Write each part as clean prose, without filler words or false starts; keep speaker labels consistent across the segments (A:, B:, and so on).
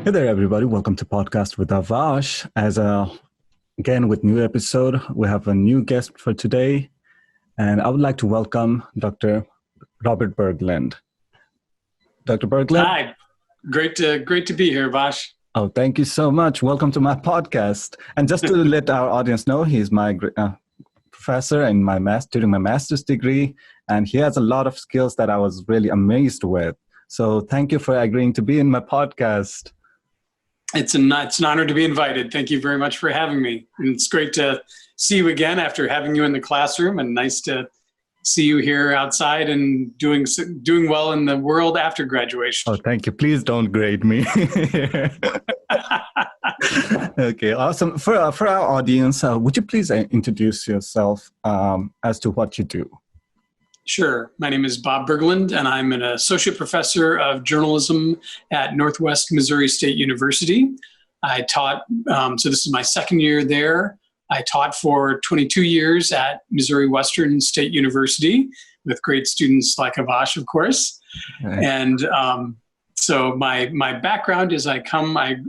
A: Hey there, everybody. Welcome to Podcast with Abhash. Again, with new episode, we have a new guest for today, and I would like to welcome Dr. Robert Bergland. Dr. Bergland?
B: Hi, great to be here, Vash.
A: Oh, thank you so much. Welcome to my podcast. And just to let our audience know, he's my professor in during my master's degree, and he has a lot of skills that I was really amazed with. So thank you for agreeing to be in my podcast.
B: It's an honor to be invited. Thank you very much for having me. And it's great to see you again after having you in the classroom, and nice to see you here outside and doing well in the world after graduation.
A: Oh, thank you. Please don't grade me. Okay, awesome. For our audience, would you please introduce yourself as to what you do?
B: Sure. My name is Bob Bergland, and I'm an associate professor of journalism at Northwest Missouri State University. I taught, so this is my second year there. I taught for 22 years at Missouri Western State University with great students like Abhash, of course. Right. And so my background is I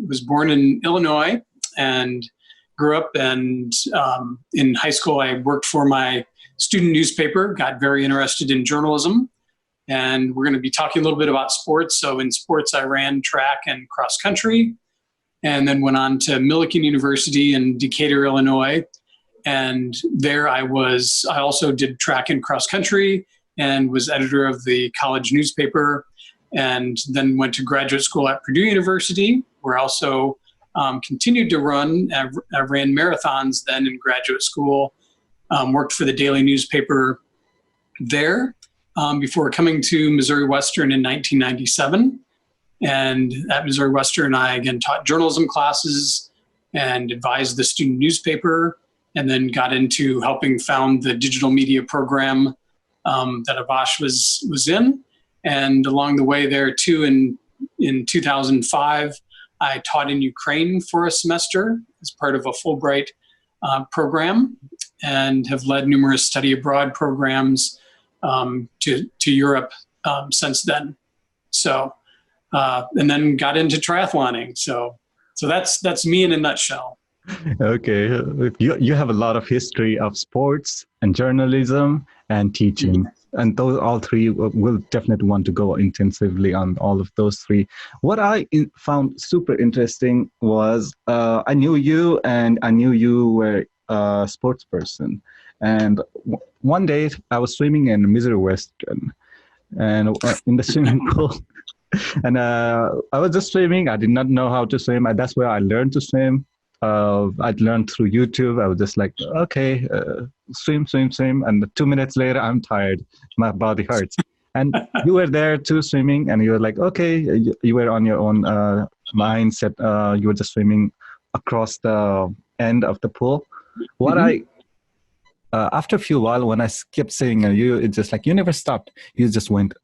B: was born in Illinois and grew up, and in high school I worked for my student newspaper, got very interested in journalism, and we're going to be talking a little bit about sports. So in sports, I ran track and cross country, and then went on to Millikan University in Decatur, Illinois. And there I also did track and cross country and was editor of the college newspaper, and then went to graduate school at Purdue University, where I also continued to run. I ran marathons then in graduate school. Worked for the daily newspaper there before coming to Missouri Western in 1997. And at Missouri Western, I again taught journalism classes and advised the student newspaper, and then got into helping found the digital media program that Abhash was in. And along the way there too, in 2005, I taught in Ukraine for a semester as part of a Fulbright program, and have led numerous study abroad programs to Europe since then. So, and then got into triathloning. So that's me in a nutshell.
A: Okay, you have a lot of history of sports and journalism and teaching, and those all three will definitely want to go intensively on all of those three. What I found super interesting was I knew you, and I knew you were a sports person, and one day I was swimming in Missouri Western, and in the swimming pool, and I was just swimming. I did not know how to swim, and that's where I learned to swim. I'd learned through YouTube. I was just like, okay, swim. And 2 minutes later, I'm tired. My body hurts. And you were there too, swimming. And you were like, okay, you were on your own mindset. You were just swimming across the end of the pool. After a few while, when I kept saying you, it's just like, you never stopped. You just went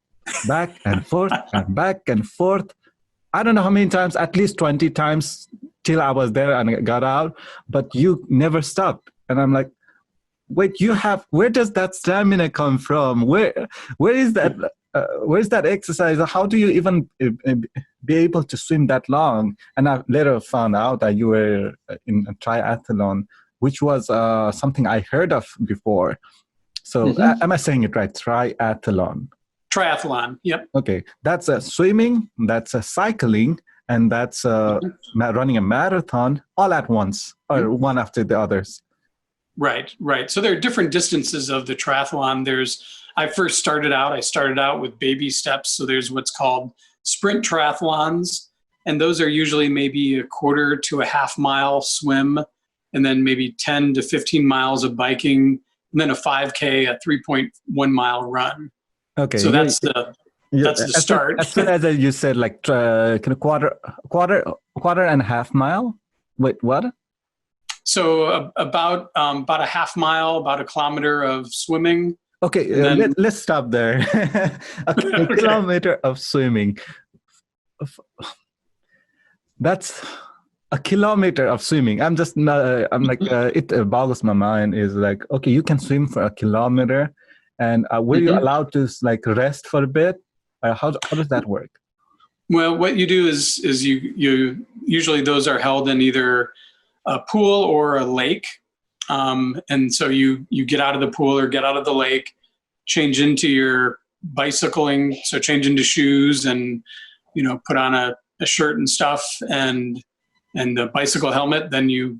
A: back and forth and back and forth. I don't know how many times, at least 20 times till I was there and got out, but you never stopped. And I'm like, wait, where does that stamina come from? Where is that exercise? How do you even be able to swim that long? And I later found out that you were in a triathlon, which was something I heard of before. So am I saying it right? Triathlon.
B: Triathlon, yep.
A: Okay, that's swimming, that's cycling, and that's running a marathon all at once, or one after the others.
B: Right. So there are different distances of the triathlon. I started out with baby steps. So there's what's called sprint triathlons, and those are usually maybe a quarter to a half mile swim, and then maybe 10 to 15 miles of biking, and then a 5K, a 3.1 mile run.
A: Okay,
B: so that's the start.
A: As soon as you said like quarter and a half mile. Wait, what?
B: So about a half mile, about a kilometer of swimming.
A: Okay, let's stop there. a kilometer of swimming. That's a kilometer of swimming. I'm like, it boggles my mind. Is like, okay, you can swim for a kilometer, and were you allowed to like rest for a bit? How does that work?
B: Well, what you do is you usually those are held in either a pool or a lake, and so you get out of the pool or get out of the lake, change into your bicycling, so change into shoes and put on a shirt and stuff and the bicycle helmet. Then you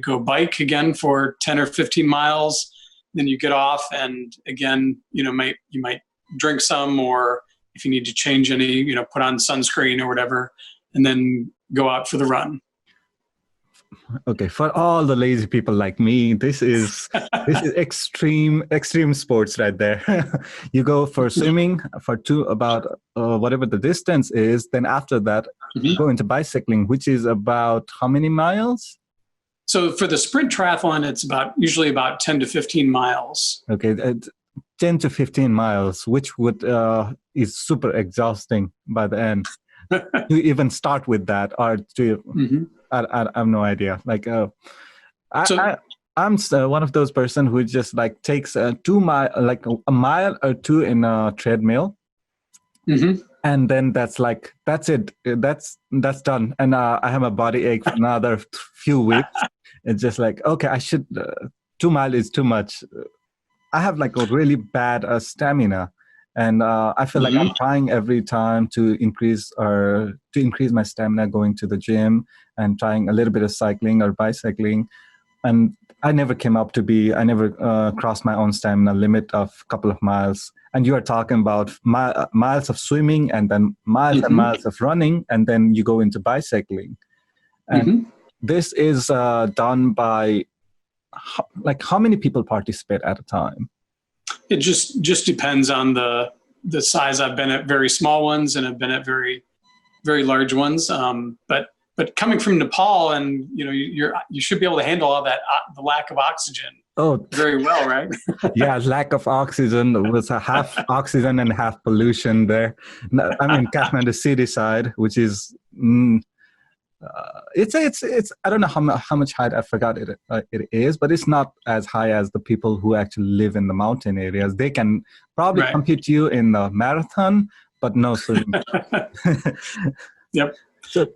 B: go bike again for 10 or 15 miles. Then you get off and again you might drink some, or if you need to change any, put on sunscreen or whatever, and then go out for the run.
A: Okay, for all the lazy people like me, this is extreme sports right there. You go for swimming for about whatever the distance is. Then after that, you go into bicycling, which is about how many miles?
B: So for the sprint triathlon, it's usually about 10 to 15 miles.
A: Okay, 10 to 15 miles, which is super exhausting by the end. To even start with that, or to I have no idea. Like, I'm one of those person who just like takes a a mile or two in a treadmill, and then that's it. That's done. And I have a body ache for another few weeks. It's just like, okay, I should. 2 miles is too much. I have like a really bad stamina, and I feel like I'm trying every time to increase my stamina, going to the gym and trying a little bit of cycling or bicycling, and I never crossed my own stamina limit of a couple of miles. And you are talking about miles of swimming, and then miles and miles of running, and then you go into bicycling, and this is done by. How many people participate at a time?
B: It just depends on the size. I've been at very small ones and I've been at very, very large ones. But coming from Nepal, and you should be able to handle all that, the lack of oxygen. Oh, very well, right?
A: Yeah, lack of oxygen was a half oxygen and half pollution there. I mean, Kathmandu city side, which is. It's I don't know how much height, I forgot it is, but it's not as high as the people who actually live in the mountain areas. They can probably compete you in the marathon, but no swimming.
B: Yep. So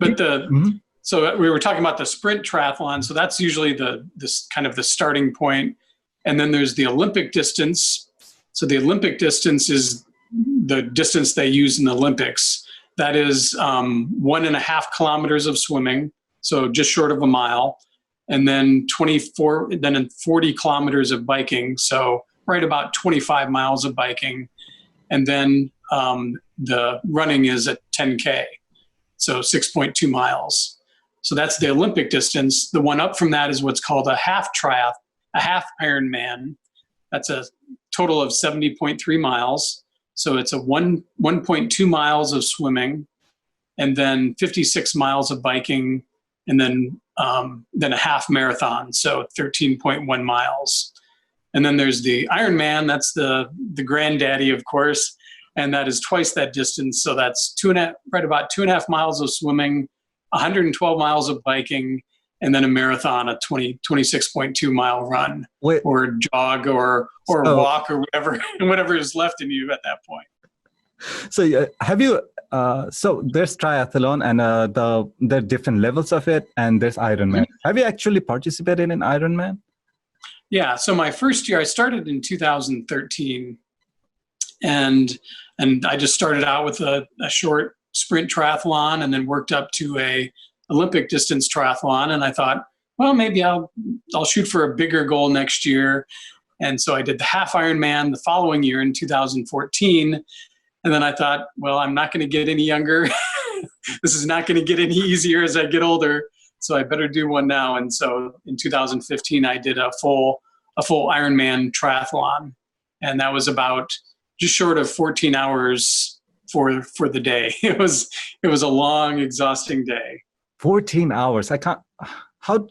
B: we were talking about the sprint triathlon. So that's usually this kind of the starting point, and then there's the Olympic distance. So the Olympic distance is the distance they use in the Olympics. That is 1.5 kilometers of swimming, so just short of a mile, and then 40 kilometers of biking, so right about 25 miles of biking, and then the running is at 10K, so 6.2 miles. So that's the Olympic distance. The one up from that is what's called a half Ironman. That's a total of 70.3 miles. So it's a 1.2 miles of swimming, and then 56 miles of biking, and then a half marathon, so 13.1 miles. And then there's the Ironman. That's the granddaddy, of course, and that is twice that distance. So that's right about 2.5 miles of swimming, 112 miles of biking, and then a marathon, a 26.2 mile run. Or jog or walk or whatever is left in you at that point.
A: So have you? So there's triathlon, and there are different levels of it, and there's Ironman. Have you actually participated in Ironman?
B: Yeah. So my first year, I started in 2013, and I just started out with a short sprint triathlon, and then worked up to a Olympic distance triathlon, and I thought, well, maybe I'll shoot for a bigger goal next year. And so I did the half Ironman the following year in 2014. And then I thought, well, I'm not going to get any younger. This is not going to get any easier as I get older. So I better do one now. And so in 2015, I did a full Ironman triathlon. And that was about just short of 14 hours for the day. It was a long, exhausting day.
A: 14 hours. I can't. How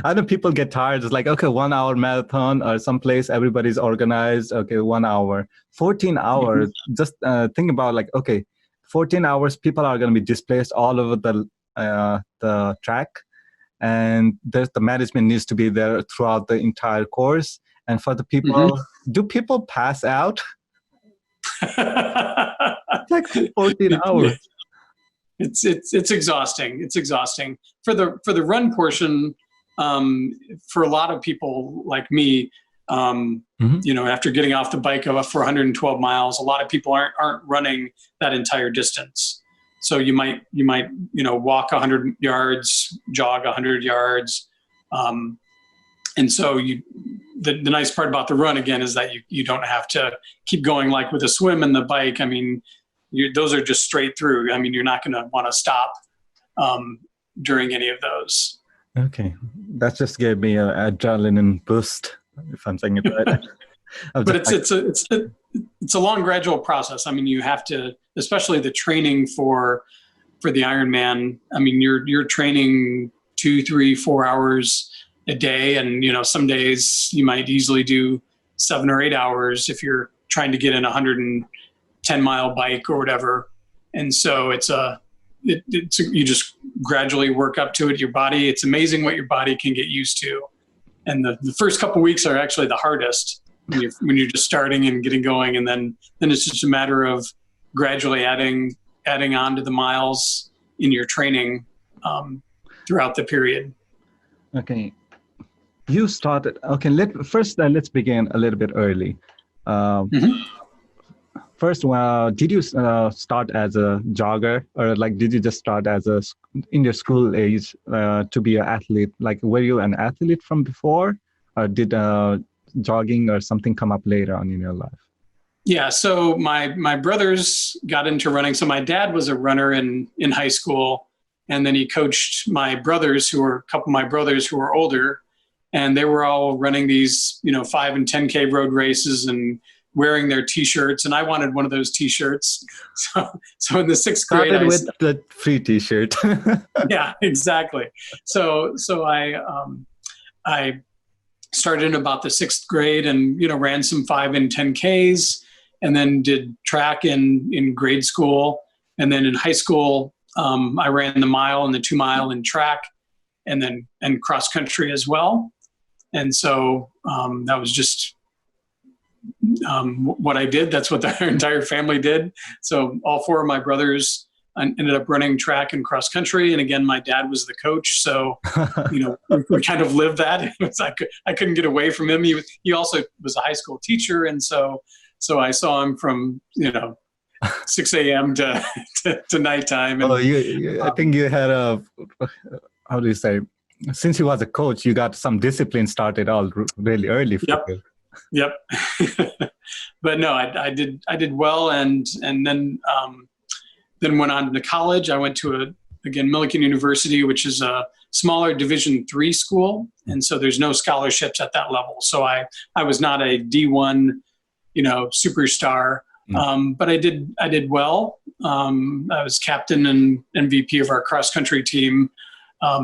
A: I know people get tired. It's like, okay, 1 hour marathon or someplace everybody's organized. Okay, 1 hour, 14 hours. Just think about like, okay, 14 hours. People are going to be displaced all over the track, and the management needs to be there throughout the entire course. And for the people, do people pass out? It's like 14 hours.
B: It's exhausting. It's exhausting for the run portion. For a lot of people like me, after getting off the bike for 112 miles, a lot of people aren't running that entire distance. So you might walk 100 yards, jog 100 yards, and so the nice part about the run again is that you don't have to keep going like with a swim and the bike. I mean, those are just straight through. I mean, you're not going to want to stop during any of those.
A: Okay, that just gave me an adrenaline boost, if I'm saying it right.
B: But it's a long, gradual process. I mean, you have to, especially the training for the Ironman. I mean, you're training 2, 3, 4 hours a day, and some days you might easily do 7 or 8 hours if you're trying to get in a 110-mile bike or whatever. And so you just gradually work up to it. Your body, it's amazing what your body can get used to. And the first couple of weeks are actually the hardest when you're just starting and getting going. And then it's just a matter of gradually adding on to the miles in your training throughout the period.
A: Okay. You started, okay, let's begin a little bit early. First, did you start as a jogger, or did you just start in your school age to be an athlete? Like, were you an athlete from before, or did jogging or something come up later on in your life?
B: Yeah, so my brothers got into running. So my dad was a runner in high school, and then he coached my brothers, a couple of my brothers who were older, and they were all running these 5 and 10K road races and wearing their T-shirts, and I wanted one of those T-shirts. So in the 6th grade,
A: started with the free T-shirt.
B: Yeah, exactly. So I started in about the 6th grade, and ran some 5 and 10Ks, and then did track in grade school, and then in high school I ran the mile and the 2 mile in track, and cross country as well. And so that was just what I did. That's what the entire family did. So all 4 of my brothers ended up running track and cross country. And again, my dad was the coach. So, we kind of lived that. It was I couldn't get away from him. He also was a high school teacher. And so I saw him from, 6 a.m. to nighttime. And,
A: I think you had how do you say, since he was a coach, you got some discipline started all really early.
B: Yep. But no, I did well, and then went on to college. I went to Millikan University, which is a smaller Division III school, and so there's no scholarships at that level. So I was not a D1, superstar, but I did well. I was captain and MVP of our cross country team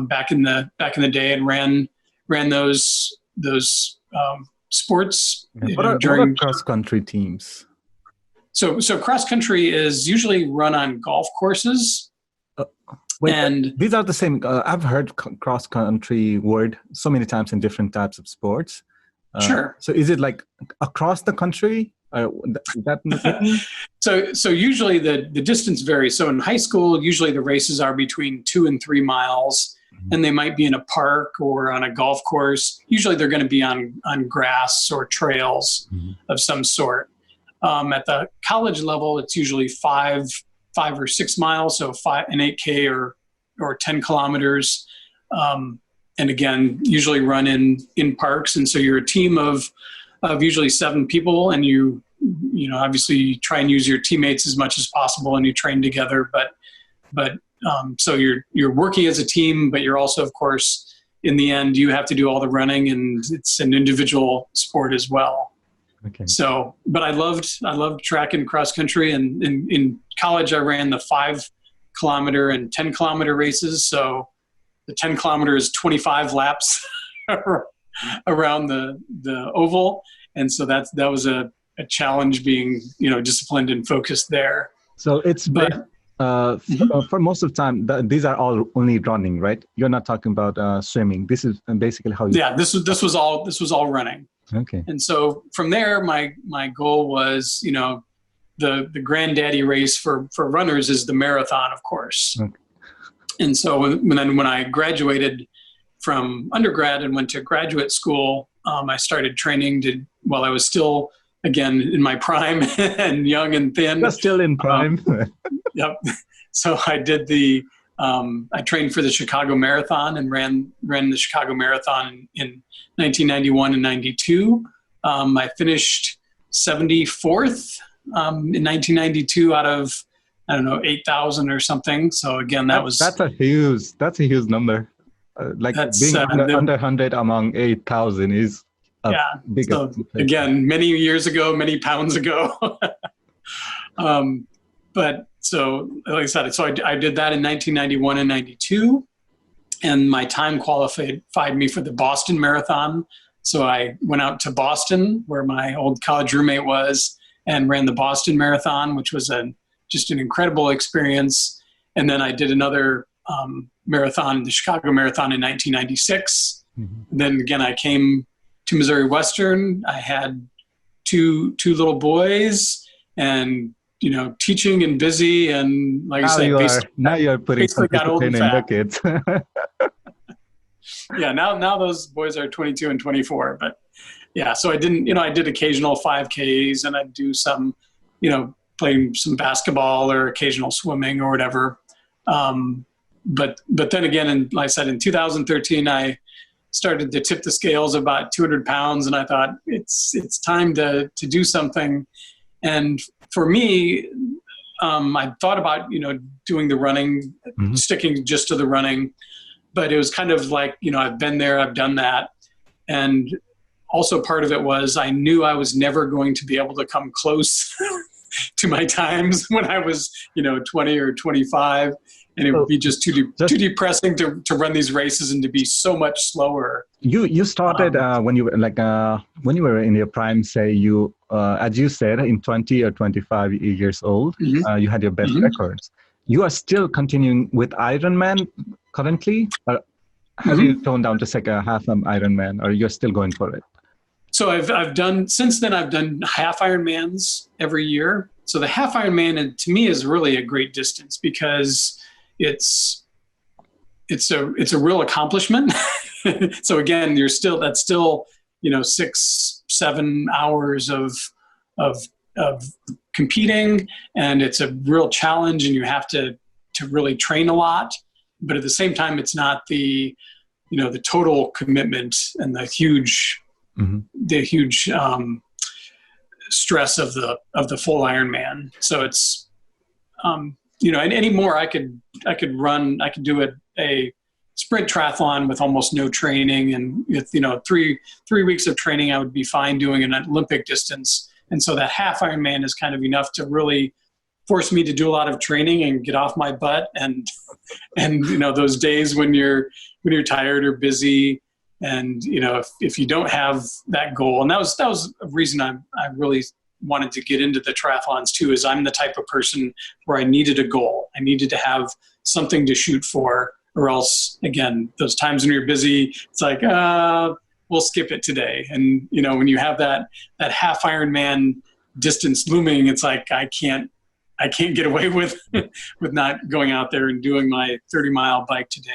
B: back in the day, and ran those sports.
A: What are cross country teams?
B: So cross country is usually run on golf courses. And
A: these are the same. I've heard cross country word so many times in different types of sports.
B: Sure.
A: So is it like across the country? Is that
B: So usually the distance varies. So in high school, usually the races are between 2 and 3 miles. And they might be in a park or on a golf course. Usually they're going to be on grass or trails of some sort. At the college level, it's usually 5 or 6 miles, so an 8K or 10 kilometers. And again, usually run in parks. And so you're a team of usually 7 people, and you obviously try and use your teammates as much as possible, and you train together. But so you're working as a team, but you're also, of course, in the end, you have to do all the running, and it's an individual sport as well.
A: Okay.
B: So, but I loved track and cross country, and in college I ran the 5 kilometer and 10 kilometer races. So the 10 kilometer is 25 laps around the oval, and so that was a challenge, being disciplined and focused there.
A: So for most of the time, these are all only running, right? You're not talking about swimming. This is basically how you.
B: Yeah, this was all running.
A: Okay.
B: And so from there, my goal was, the granddaddy race for runners is the marathon, of course.
A: Okay.
B: And so when I graduated from undergrad and went to graduate school, I started training while I was still, again, in my prime and young and thin.
A: You're still in prime.
B: Yep. So I did I trained for the Chicago Marathon and ran the Chicago Marathon in 1991 and 92. I finished 74th in 1992 out of, I don't know, 8,000 or something. So again,
A: that's a huge number. Being under 100 among 8,000 is a big.
B: So again, many years ago, many pounds ago. But so, like I said, so I did that in 1991 and 92, and my time qualified me for the Boston Marathon. So I went out to Boston, where my old college roommate was, and ran the Boston Marathon, which was just an incredible experience. And then I did another marathon, the Chicago Marathon, in 1996. Mm-hmm. Then again, I came to Missouri Western. I had two little boys, and teaching and busy, and like I said,
A: now you're putting some discipline in the kids.
B: Yeah, now those boys are 22 and 24, but yeah, so I did occasional 5Ks, and I'd do some, playing some basketball or occasional swimming or whatever. But then again, and like I said, in 2013, I started to tip the scales about 200 pounds, and I thought it's time to do something. And for me, I thought about, doing the running, mm-hmm. sticking just to the running, but it was kind of like, I've been there, I've done that. And also part of it was I knew I was never going to be able to come close to my times when I was, 20 or 25. And it would be just too depressing to run these races and to be so much slower.
A: You started when you were in your prime, say you, as you said, in 20 or 25 years old, mm-hmm. You had your best mm-hmm. records. You are still continuing with Ironman currently? Or have mm-hmm. you toned down to half an Ironman, or you're still going for it?
B: So I've done half Ironmans every year. So the half Ironman, to me, is really a great distance because it's a real accomplishment. So again, that's still 6-7 hours of competing, and it's a real challenge, and you have to really train a lot. But at the same time, it's not the total commitment and the huge stress of the full Ironman. So it's and anymore I could do a sprint triathlon with almost no training, and with 3 weeks of training I would be fine doing an Olympic distance. And so that half Ironman is kind of enough to really force me to do a lot of training and get off my butt, and those days when you're tired or busy, and if you don't have that goal. And that was a reason I really wanted to get into the triathlons too, is I'm the type of person where I needed a goal. I needed to have something to shoot for, or else, again, those times when you're busy, it's like, we'll skip it today. And, when you have that half Ironman distance looming, it's like, I can't get away with not going out there and doing my 30-mile bike today,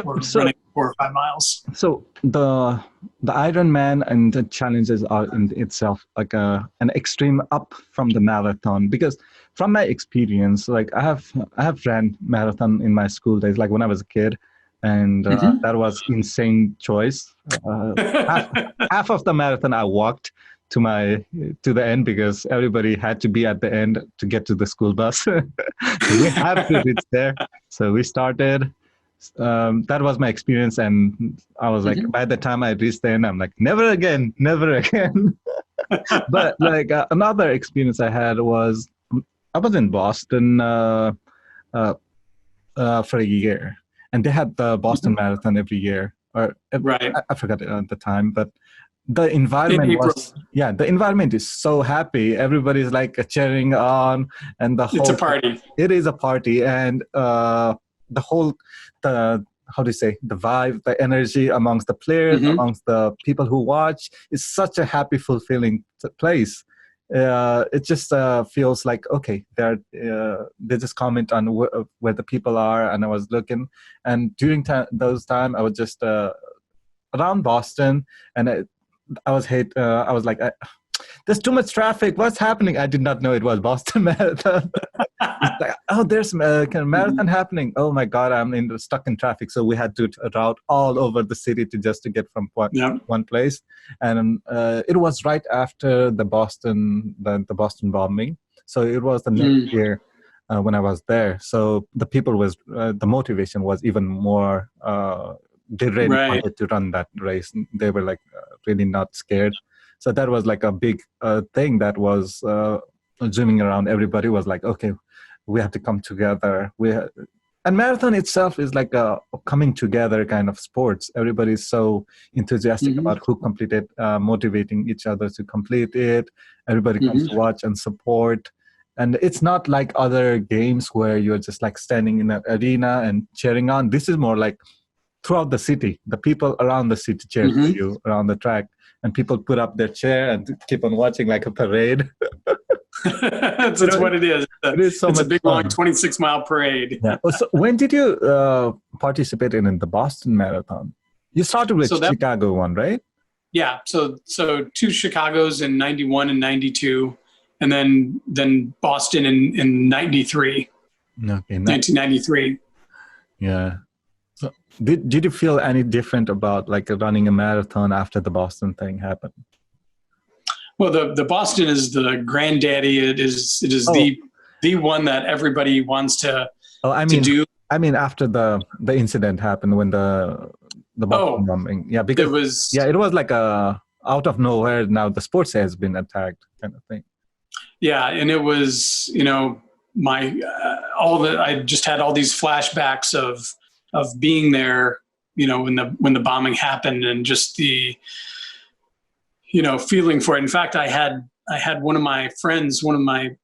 B: or running 4 or 5 miles. So
A: the Ironman and the challenges are in itself like an extreme up from the marathon, because from my experience, like I have ran marathon in my school days, like when I was a kid, and that was insane choice. Half of the marathon I walked to the end because everybody had to be at the end to get to the school bus. We have to reach there, so we started. That was my experience, and I was like, by the time I reached the end, I'm like, never again. But like another experience I had was I was in Boston for a year, and they had the Boston Marathon every year, or
B: right.
A: I forgot it at the time, but the environment is so happy. Everybody's like cheering on, and it's a party. It is a party, and the vibe, the energy amongst the players, amongst the people who watch, is such a happy, fulfilling place. it just feels like, okay, they just comment on where the people are, and I was looking, and during those time I was just around Boston, and I was like, there's too much traffic. What's happening? I did not know it was Boston Marathon. It's like, oh, there's a kind of marathon happening. Oh my God, I'm stuck in traffic. So we had to route all over the city to get from one place. And it was right after the Boston bombing. So it was the next year when I was there. So the motivation was even more. They really wanted to run that race. They were like really not scared. So that was like a big thing that was zooming around. Everybody was like, okay, we have to come together. And marathon itself is like a coming together kind of sports. Everybody's so enthusiastic about who completed, motivating each other to complete it. Everybody comes to watch and support. And it's not like other games where you're just like standing in an arena and cheering on. This is more like throughout the city. The people around the city cheer for you around the track. And people put up their chair and keep on watching like a parade.
B: That's what it is. It's a big, long 26-mile parade.
A: Yeah. So when did you participate in the Boston Marathon? You started with Chicago one, right?
B: Yeah. So 2 Chicagos in 91 and 92, and then Boston in 93. Okay. 1993.
A: Yeah. So did you feel any different about like running a marathon after the Boston thing happened?
B: Well, the Boston is the granddaddy. It is the one that everybody wants to do. I
A: mean, after the incident happened when the Boston bombing. Yeah, because it was like a out of nowhere. Now the sports has been attacked, kind of thing.
B: Yeah, and it was I just had all these flashbacks of being there, when the bombing happened, and just the feeling for it. In fact, I had one of my friends, one of my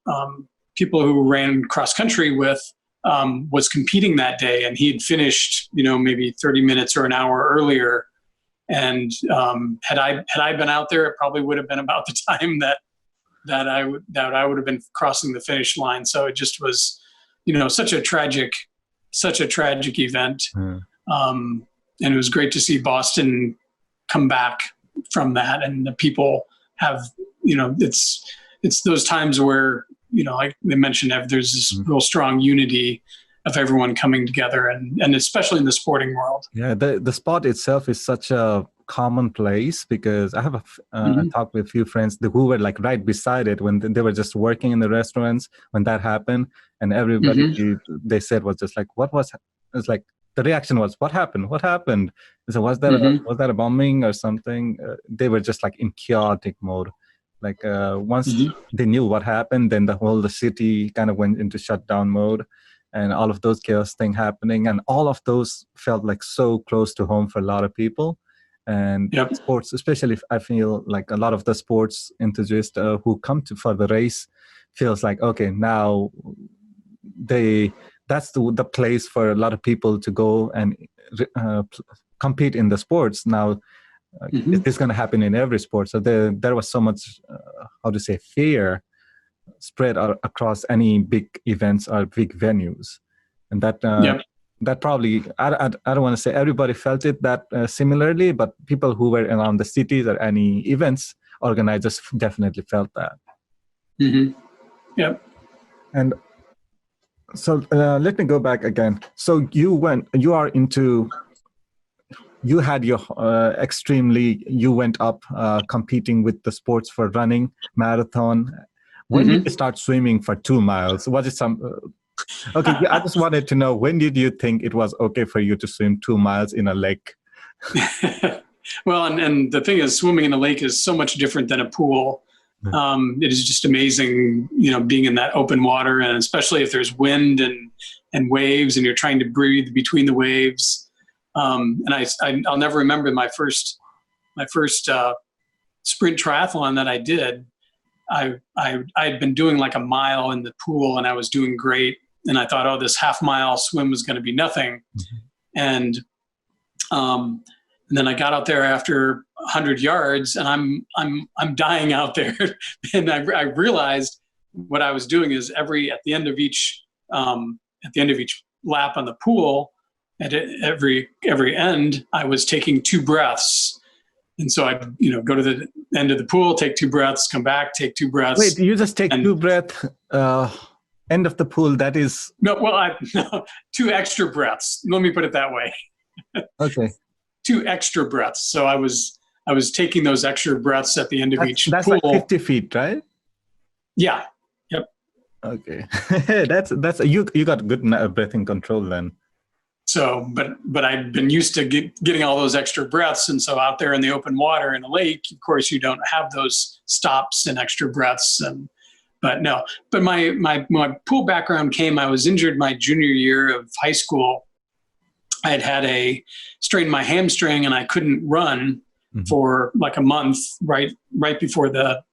B: people who ran cross country with, was competing that day, and he had finished maybe 30 minutes or an hour earlier. And had I been out there, it probably would have been about the time that I would have been crossing the finish line. So it just was such a tragic event. And it was great to see Boston come back from that, and the people have it's those times where like they mentioned, there's this real strong unity of everyone coming together, and especially in the sporting world.
A: Yeah, the sport itself is such a common place, because I have talked with a few friends who were like right beside it when they were just working in the restaurants when that happened, and everybody they said was just like, it's like the reaction was, what happened? So was that a bombing or something? They were just like in chaotic mode. Like once they knew what happened, then the city kind of went into shutdown mode, and all of those chaos thing happening, and all of those felt like so close to home for a lot of people. And sports, especially, I feel like a lot of the sports enthusiasts who come for the race feels like, okay, now that's the place for a lot of people to go and compete in the sports. Now, it's going to happen in every sport. So there was so much, fear spread across any big events or big venues. And that probably, I don't want to say everybody felt it that similarly, but people who were around the cities or any events organizers definitely felt that. And so let me go back again. So you went up competing with the sports for running, marathon. When did you start swimming for 2 miles? Was it okay, I just wanted to know, when did you think it was okay for you to swim 2 miles in a lake?
B: Well, and the thing is, swimming in a lake is so much different than a pool. It is just amazing, being in that open water, and especially if there's wind and waves, and you're trying to breathe between the waves. And I'll never remember my first sprint triathlon that I did. I'd been doing like a mile in the pool, and I was doing great. And I thought, oh, this half-mile swim was going to be nothing. And And then I got out there after 100 yards, and I'm dying out there. And I realized what I was doing is at the end of each lap on the pool, at every end, I was taking 2 breaths. And so I'd go to the end of the pool, take 2 breaths, come back, take 2 breaths.
A: Wait, you just take 2 breaths, end of the pool, that is...
B: No, well, 2 extra breaths. Let me put it that way.
A: Okay.
B: 2 extra breaths. So I was taking those extra breaths at the end of each
A: that's
B: pool.
A: Like 50 feet, right?
B: Yeah. Yep.
A: Okay. that's you got good breathing control then.
B: So, but I've been used to getting all those extra breaths. And so out there in the open water in a lake, of course, you don't have those stops and extra breaths. But my pool background came, I was injured my junior year of high school. I had strained my hamstring, and I couldn't run for like a month right before the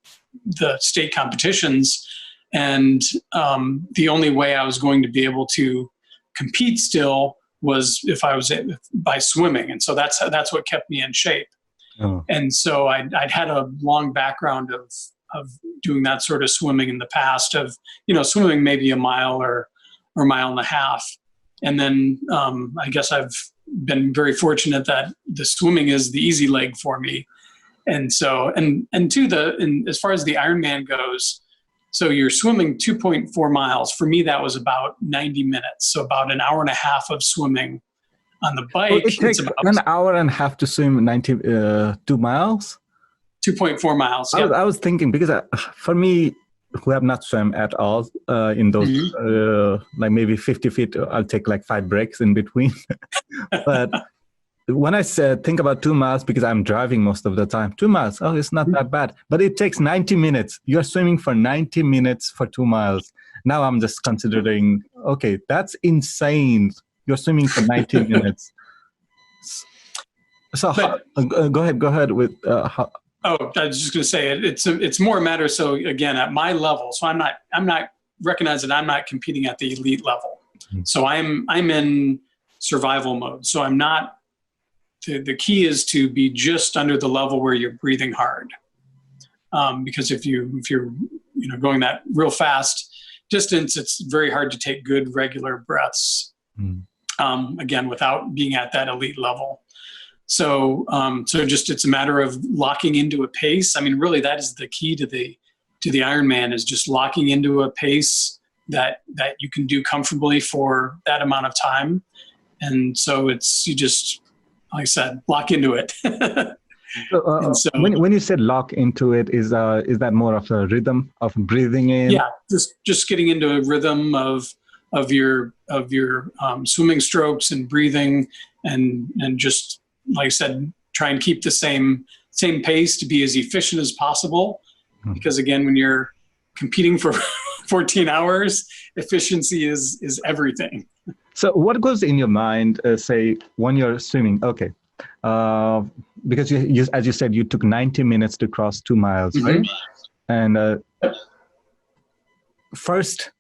B: state competitions. And the only way I was going to be able to compete still was by swimming. And so that's what kept me in shape. Oh. And so I'd had a long background of doing that sort of swimming in the past, of, swimming maybe a mile or a mile and a half. And then I guess I've been very fortunate that the swimming is the easy leg for me. And so, and as far as the Ironman goes, so you're swimming 2.4 miles. For me, that was about 90 minutes. So about an hour and a half of swimming. On the bike,
A: it takes about an hour and a half to swim 2 miles?
B: 2.4 miles. Yep.
A: I was thinking, because for me, who have not swum at all in those, like maybe 50 feet, I'll take like 5 breaks in between. But when I think about 2 miles, because I'm driving most of the time, 2 miles, it's not that bad. But it takes 90 minutes. You're swimming for 90 minutes for 2 miles. Now I'm just considering, okay, that's insane. You're swimming for 90 minutes. So go ahead with how.
B: Oh, I was just going to say it's more a matter. So again, at my level, so I'm not recognizing I'm not competing at the elite level. So I'm in survival mode. So I'm not. The key is to be just under the level where you're breathing hard, because if you're going that real fast distance, it's very hard to take good regular breaths. Again, without being at that elite level. So just it's a matter of locking into a pace. I mean, really, that is the key to the Ironman, is just locking into a pace that you can do comfortably for that amount of time. And so you just, like I said, lock into it.
A: So, when you said lock into it, is that more of a rhythm of breathing in?
B: Yeah, just getting into a rhythm of your swimming strokes and breathing, and just, like I said, try and keep the same pace to be as efficient as possible. Because again, when you're competing for 14 hours, efficiency is everything.
A: So what goes in your mind, say, when you're swimming? Okay. Because you, as you said, you took 90 minutes to cross 2 miles, right? And first,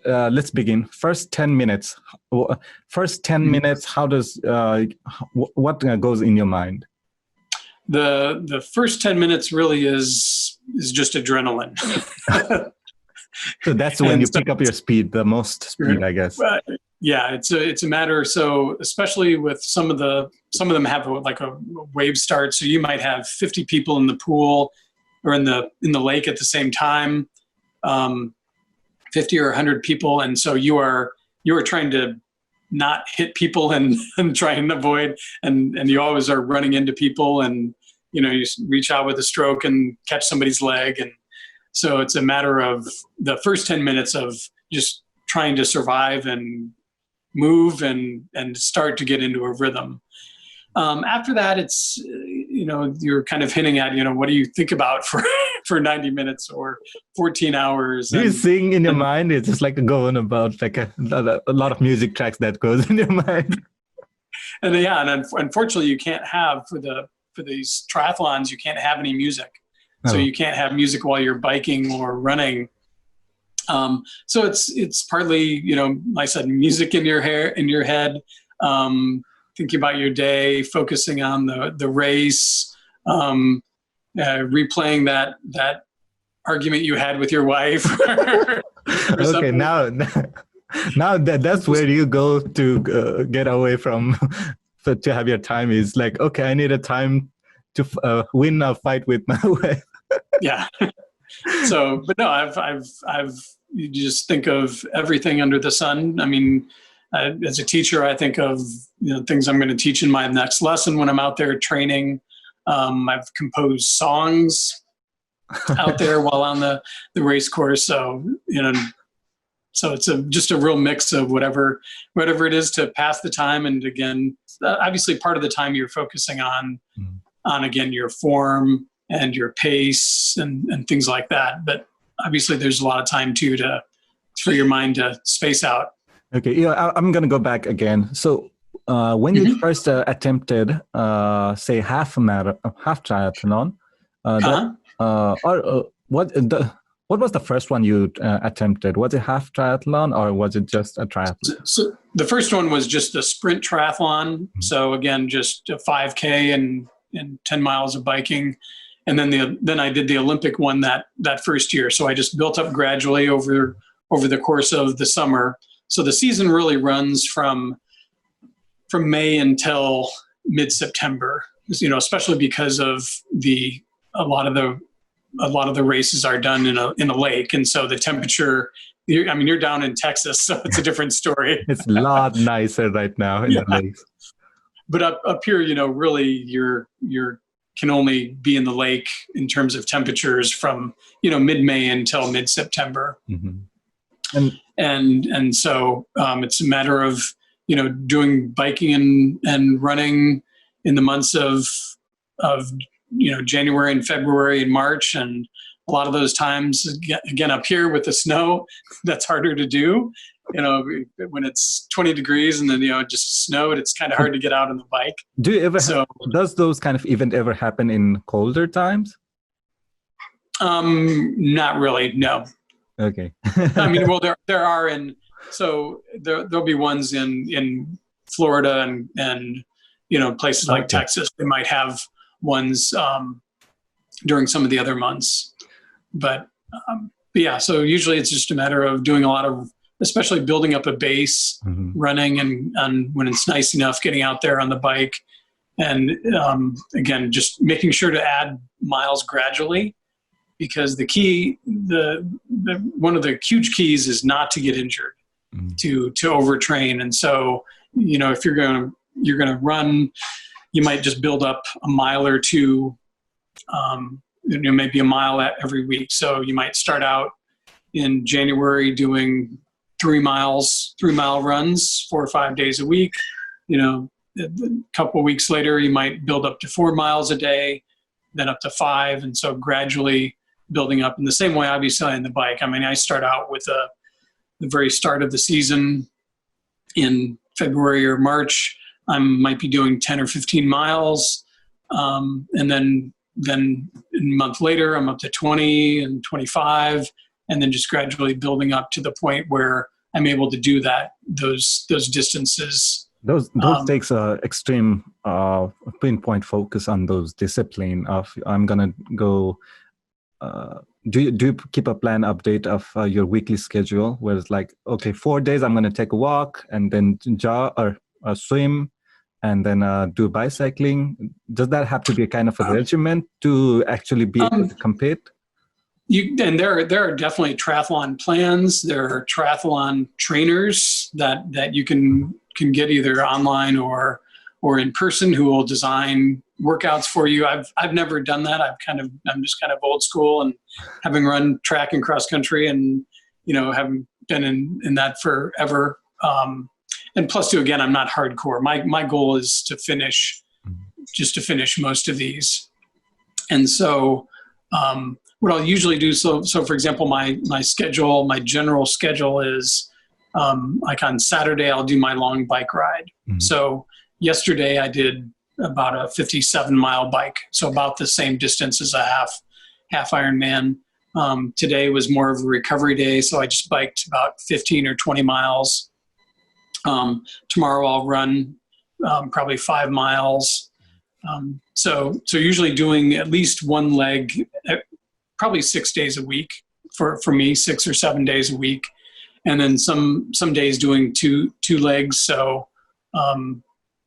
A: let's begin. First 10 minutes. How does what goes in your mind?
B: The first 10 minutes really is just adrenaline.
A: So that's when you pick up your speed, the most speed, I guess.
B: Yeah, it's a matter. So especially with some of them have like a wave start. So you might have 50 people in the pool or in the lake at the same time, 50 or 100 people, and so you are trying to not hit people and try and avoid, and you always are running into people, and you reach out with a stroke and catch somebody's leg, and so it's a matter of the first 10 minutes of just trying to survive and move and start to get into a rhythm. After that, it's you're kind of hinting at what do you think about for 90 minutes or 14 hours.
A: Do you sing in your mind? It's just like going about like a lot of music tracks that goes in your mind.
B: And unfortunately, you can't have for these triathlons, you can't have any music. So you can't have music while you're biking or running. So it's partly, like I said, music in your head, thinking about your day, focusing on the race, replaying that argument you had with your wife. Or
A: Okay,
B: something.
A: now that's where you go to get away from to have your time is like, okay, I need a time to win a fight with my wife.
B: Yeah. So, but no, I've you just think of everything under the sun. I mean, as a teacher, I think of things I'm going to teach in my next lesson when I'm out there training. I've composed songs out there while on the race course. So, so it's just a real mix of whatever it is to pass the time. And again, obviously part of the time you're focusing on again, your form and your pace and things like that. But obviously there's a lot of time too for your mind to space out.
A: Okay. Yeah. I'm going to go back again. So, when you first attempted, say half triathlon, what was the first one you attempted? Was it half triathlon or was it just a triathlon?
B: So the first one was just a sprint triathlon. So again, just a 5K and 10 miles of biking. And then I did the Olympic one that first year. So I just built up gradually over the course of the summer. So the season really runs from May until mid-September, especially because of a lot of the races are done in a lake. And so the temperature, you're down in Texas, so it's a different story.
A: It's a lot nicer right now in the lakes.
B: But up here, really you're can only be in the lake in terms of temperatures from, mid-May until mid-September.
A: Mm-hmm.
B: And so it's a matter of, doing biking and running in the months of January and February and March. And a lot of those times, again, up here with the snow, that's harder to do. When it's 20 degrees and then, it just snowed, it's kind of hard to get out on the bike.
A: Do you ever, does those kind of event ever happen in colder times?
B: Not really, no.
A: Okay.
B: Well, there are so there'll be ones in Florida and places like Texas. They might have ones during some of the other months, but yeah. So usually it's just a matter of doing a lot of, especially building up a base, running, and when it's nice enough, getting out there on the bike, and again, just making sure to add miles gradually, because the key, one of the huge keys is not to get injured, to overtrain. And so, if you're gonna run, you might just build up a mile or two, maybe a mile every week. So you might start out in January doing 3 mile runs 4 or 5 days a week. A couple of weeks later, you might build up to 4 miles a day, then up to 5. And so gradually building up in the same way, obviously, on the bike. I start out with the very start of the season in February or March. I might be doing 10 or 15 miles. And then a month later, I'm up to 20 and 25, and then just gradually building up to the point where I'm able to do those distances. Those
A: takes extreme pinpoint focus on those discipline of, I'm going to go, do you keep a plan update of your weekly schedule where it's like, okay, 4 days I'm going to take a walk and then jog or swim and then do bicycling? Does that have to be a kind of a regimen to actually be able to compete?
B: And there are definitely triathlon plans. There are triathlon trainers that you can get either online or in person, who will design workouts for you. I've never done that. I'm just kind of old school, and having run track and cross country, and having been in that forever. And plus, too, again, I'm not hardcore. My goal is to finish most of these. And so, what I'll usually do, so for example, my general schedule is, like on Saturday, I'll do my long bike ride. So yesterday I did about a 57-mile bike, so about the same distance as a half Ironman. Today was more of a recovery day, so I just biked about 15 or 20 miles. Tomorrow I'll run probably 5 miles. So usually doing at least one leg, probably 6 days a week for me, 6 or 7 days a week. And then some days doing two legs. So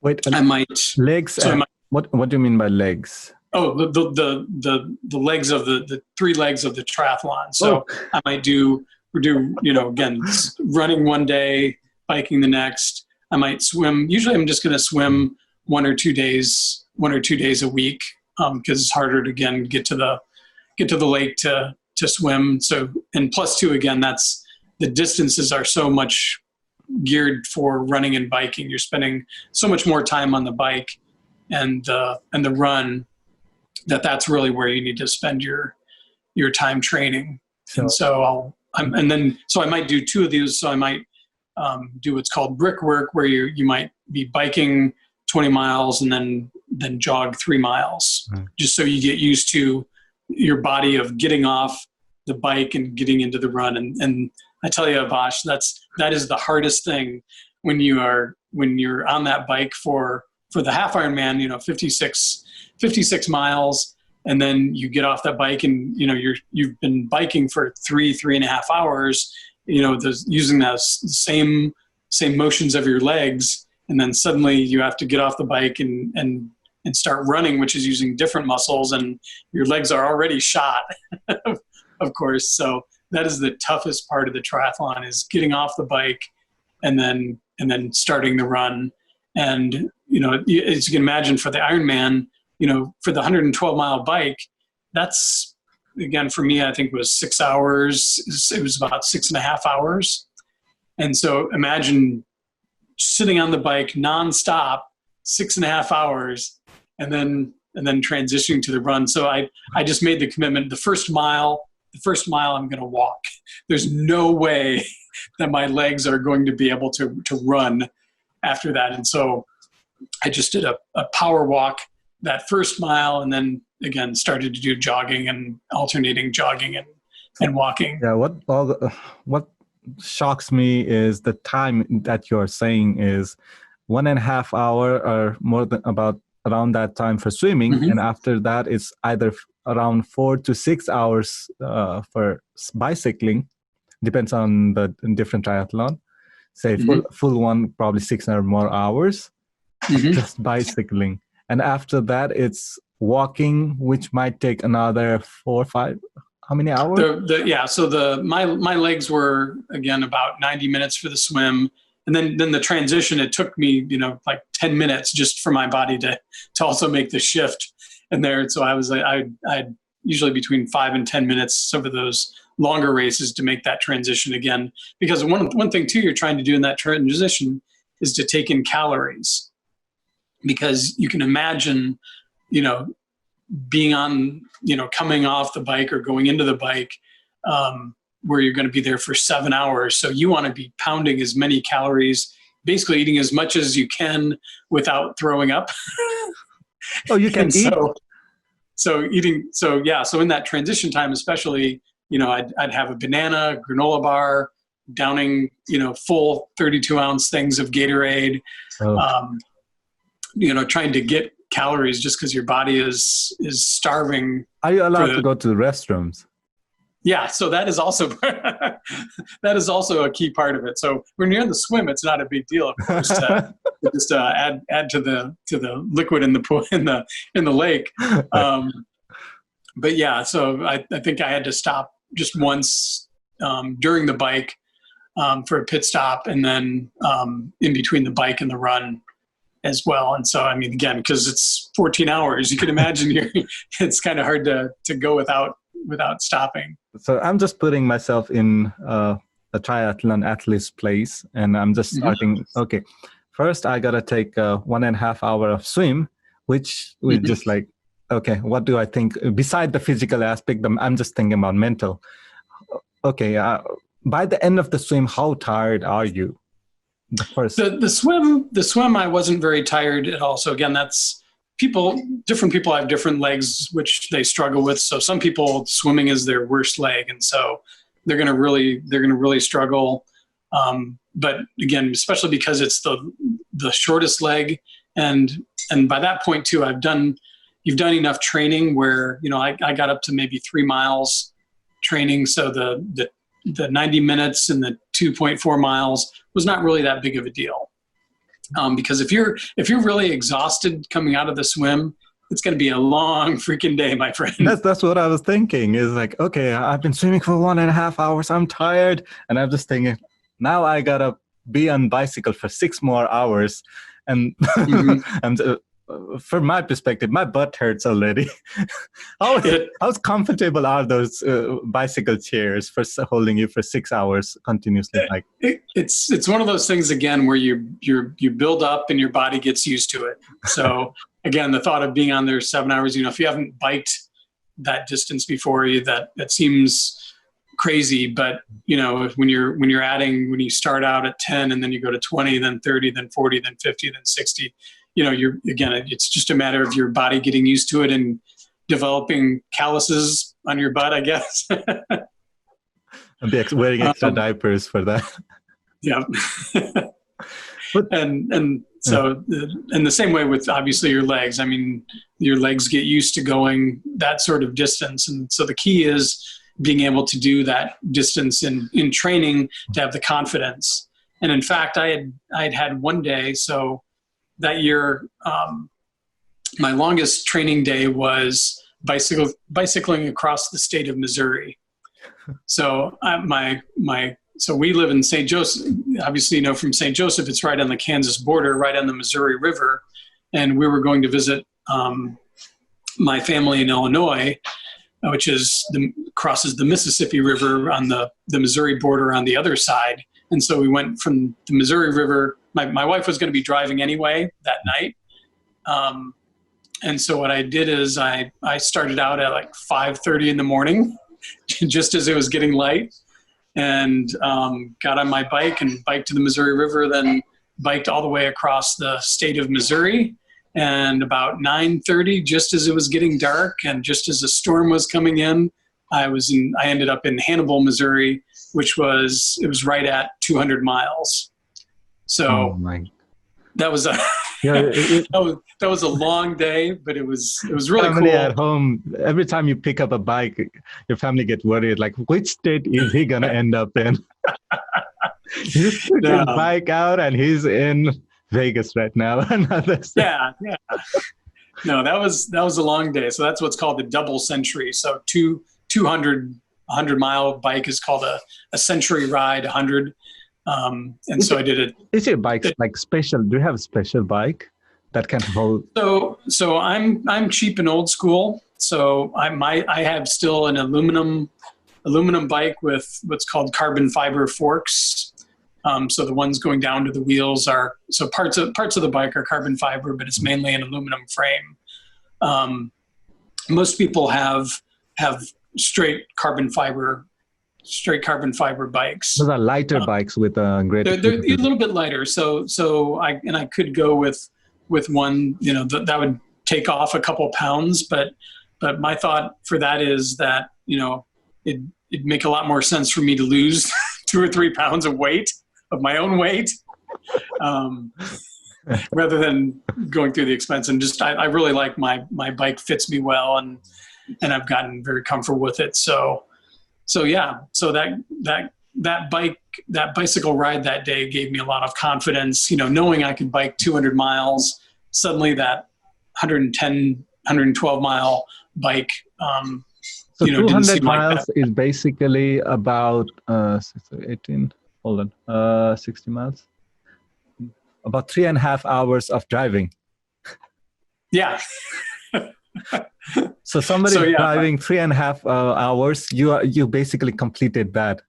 A: Wait,
B: I might
A: legs.
B: So I might,
A: what do you mean by legs?
B: oh, the legs of the 3 legs of the triathlon. So I might do again, running one day, biking the next. I might swim. Usually I'm just going to swim 1 or 2 days a week, because it's harder to again get to the lake to swim. So, and +2, again, that's the distances are so much geared for running and biking. You're spending so much more time on the bike and the run that's really where you need to spend your time training. And so I might do 2 of these. So I might do what's called brickwork, where you might be biking 20 miles and then jog 3 miles, just so you get used to your body of getting off the bike and getting into the run. And I tell you, Abhash, that is the hardest thing when you're on that bike for the half Ironman, 56 miles, and then you get off that bike and you've been biking for 3.5 hours, using the same motions of your legs, and then suddenly you have to get off the bike and start running, which is using different muscles, and your legs are already shot, of course. So that is the toughest part of the triathlon, is getting off the bike and then starting the run. And as you can imagine, for the Ironman, for the 112-mile bike, that's, again, for me, I think was 6 hours. It was about 6.5 hours. And so imagine sitting on the bike nonstop, 6.5 hours, and then transitioning to the run. So I just made the commitment. The first mile I'm going to walk. There's no way that my legs are going to be able to run after that. And so I just did a power walk that first mile, and then again started to do jogging and alternating jogging and walking.
A: Yeah, what shocks me is the time that you're saying is 1.5 hour or more than around that time for swimming, and after that it's either around 4 to 6 hours for bicycling, depends on the different triathlon. Say full one, probably 6 or more hours, just bicycling. And after that, it's walking, which might take another 4 or 5. How many hours?
B: So my legs were, again, about 90 minutes for the swim, and then the transition. It took me like 10 minutes just for my body to also make the shift in there. So I usually between 5 and 10 minutes over those longer races to make that transition again. Because one thing too you're trying to do in that transition is to take in calories. Because you can imagine, being on, coming off the bike or going into the bike, where you're going to be there for 7 hours. So you want to be pounding as many calories, basically eating as much as you can without throwing up.
A: Oh, you can eat.
B: So in that transition time, especially, I'd have a banana, granola bar, downing, full 32-ounce things of Gatorade. Trying to get calories just because your body is starving.
A: Are you allowed to go to the restrooms?
B: Yeah, so that is also a key part of it. So when you're in the swim, it's not a big deal, of course, to just add to the liquid in the pool in the lake. But yeah, so I think I had to stop just once during the bike for a pit stop, and then in between the bike and the run as well. And so, I mean, again, because it's 14 hours, you can imagine it's kind of hard to go without stopping.
A: So I'm just putting myself in a triathlon athlete's place, and I'm just starting, okay, first I got to take 1.5 hour of swim, which we just like, okay, what do I think? Beside the physical aspect, I'm just thinking about mental. Okay, by the end of the swim, how tired are you?
B: The swim, I wasn't very tired at all. So again, that's different people have different legs, which they struggle with. So some people, swimming is their worst leg. And so they're going to really struggle. But again, especially because it's the shortest leg, And by that point too, you've done enough training where, I got up to maybe 3 miles training. So the 90 minutes and the 2.4 miles was not really that big of a deal. Because if you're really exhausted coming out of the swim, it's going to be a long freaking day, my friend.
A: That's what I was thinking. Is like, okay, I've been swimming for 1.5 hours. I'm tired, and I'm just thinking, now I gotta be on bicycle for 6 more hours, and and from my perspective, my butt hurts already. How comfortable are those bicycle chairs for holding you for 6 hours continuously? Like
B: it's one of those things again where you build up and your body gets used to it. So again, the thought of being on there 7 hours, if you haven't biked that distance before, that seems crazy. But when you start out at 10 and then you go to 20, then 30, then 40, then 50, then 60. It's just a matter of your body getting used to it and developing calluses on your butt, I guess.
A: And wearing extra diapers for that.
B: Yeah. And the same way with obviously your legs. I mean, your legs get used to going that sort of distance. And so the key is being able to do that distance in training to have the confidence. And in fact, I'd had one day, so that year, my longest training day was bicycling across the state of Missouri. So so we live in St. Joseph. Obviously, from St. Joseph, it's right on the Kansas border, right on the Missouri River. And we were going to visit my family in Illinois, which crosses the Mississippi River on the Missouri border on the other side. And so we went from the Missouri River. My wife was going to be driving anyway that night. And so what I did is I started out at like 5:30 in the morning, just as it was getting light, and got on my bike and biked to the Missouri River, then biked all the way across the state of Missouri. And about 9:30, just as it was getting dark and just as a storm was coming in, I ended up in Hannibal, Missouri, it was right at 200 miles. So that was that was a long day, but it was really
A: family
B: cool.
A: At home, every time you pick up a bike, your family gets worried, like, which state is he gonna end up in? He's took his bike out and he's in Vegas right now.
B: Yeah. No, that was a long day. So that's what's called the double century. So 100-mile bike is called a century ride, 100. And so I did it. Is
A: your bike like special? Do you have a special bike that can hold?
B: So I'm cheap and old school. So I have still an aluminum bike with what's called carbon fiber forks. So the ones going down to the wheels parts of the bike are carbon fiber, but it's mainly an aluminum frame. Most people have straight carbon fiber bikes.
A: Those are lighter bikes with great.
B: They're a little bit lighter. So I could go with one, that would take off a couple pounds, but my thought for that is that, it'd make a lot more sense for me to lose 2 or 3 pounds of my own weight, rather than going through the expense. And just, I really like my bike fits me well, and I've gotten very comfortable with it. So that bicycle ride that day gave me a lot of confidence, knowing I could bike 200 miles, suddenly that 110, 112 mile bike,
A: so 200 miles is basically about 18, 60 miles, about 3.5 hours of driving.
B: Yeah.
A: So somebody driving 3.5 hours, you basically completed that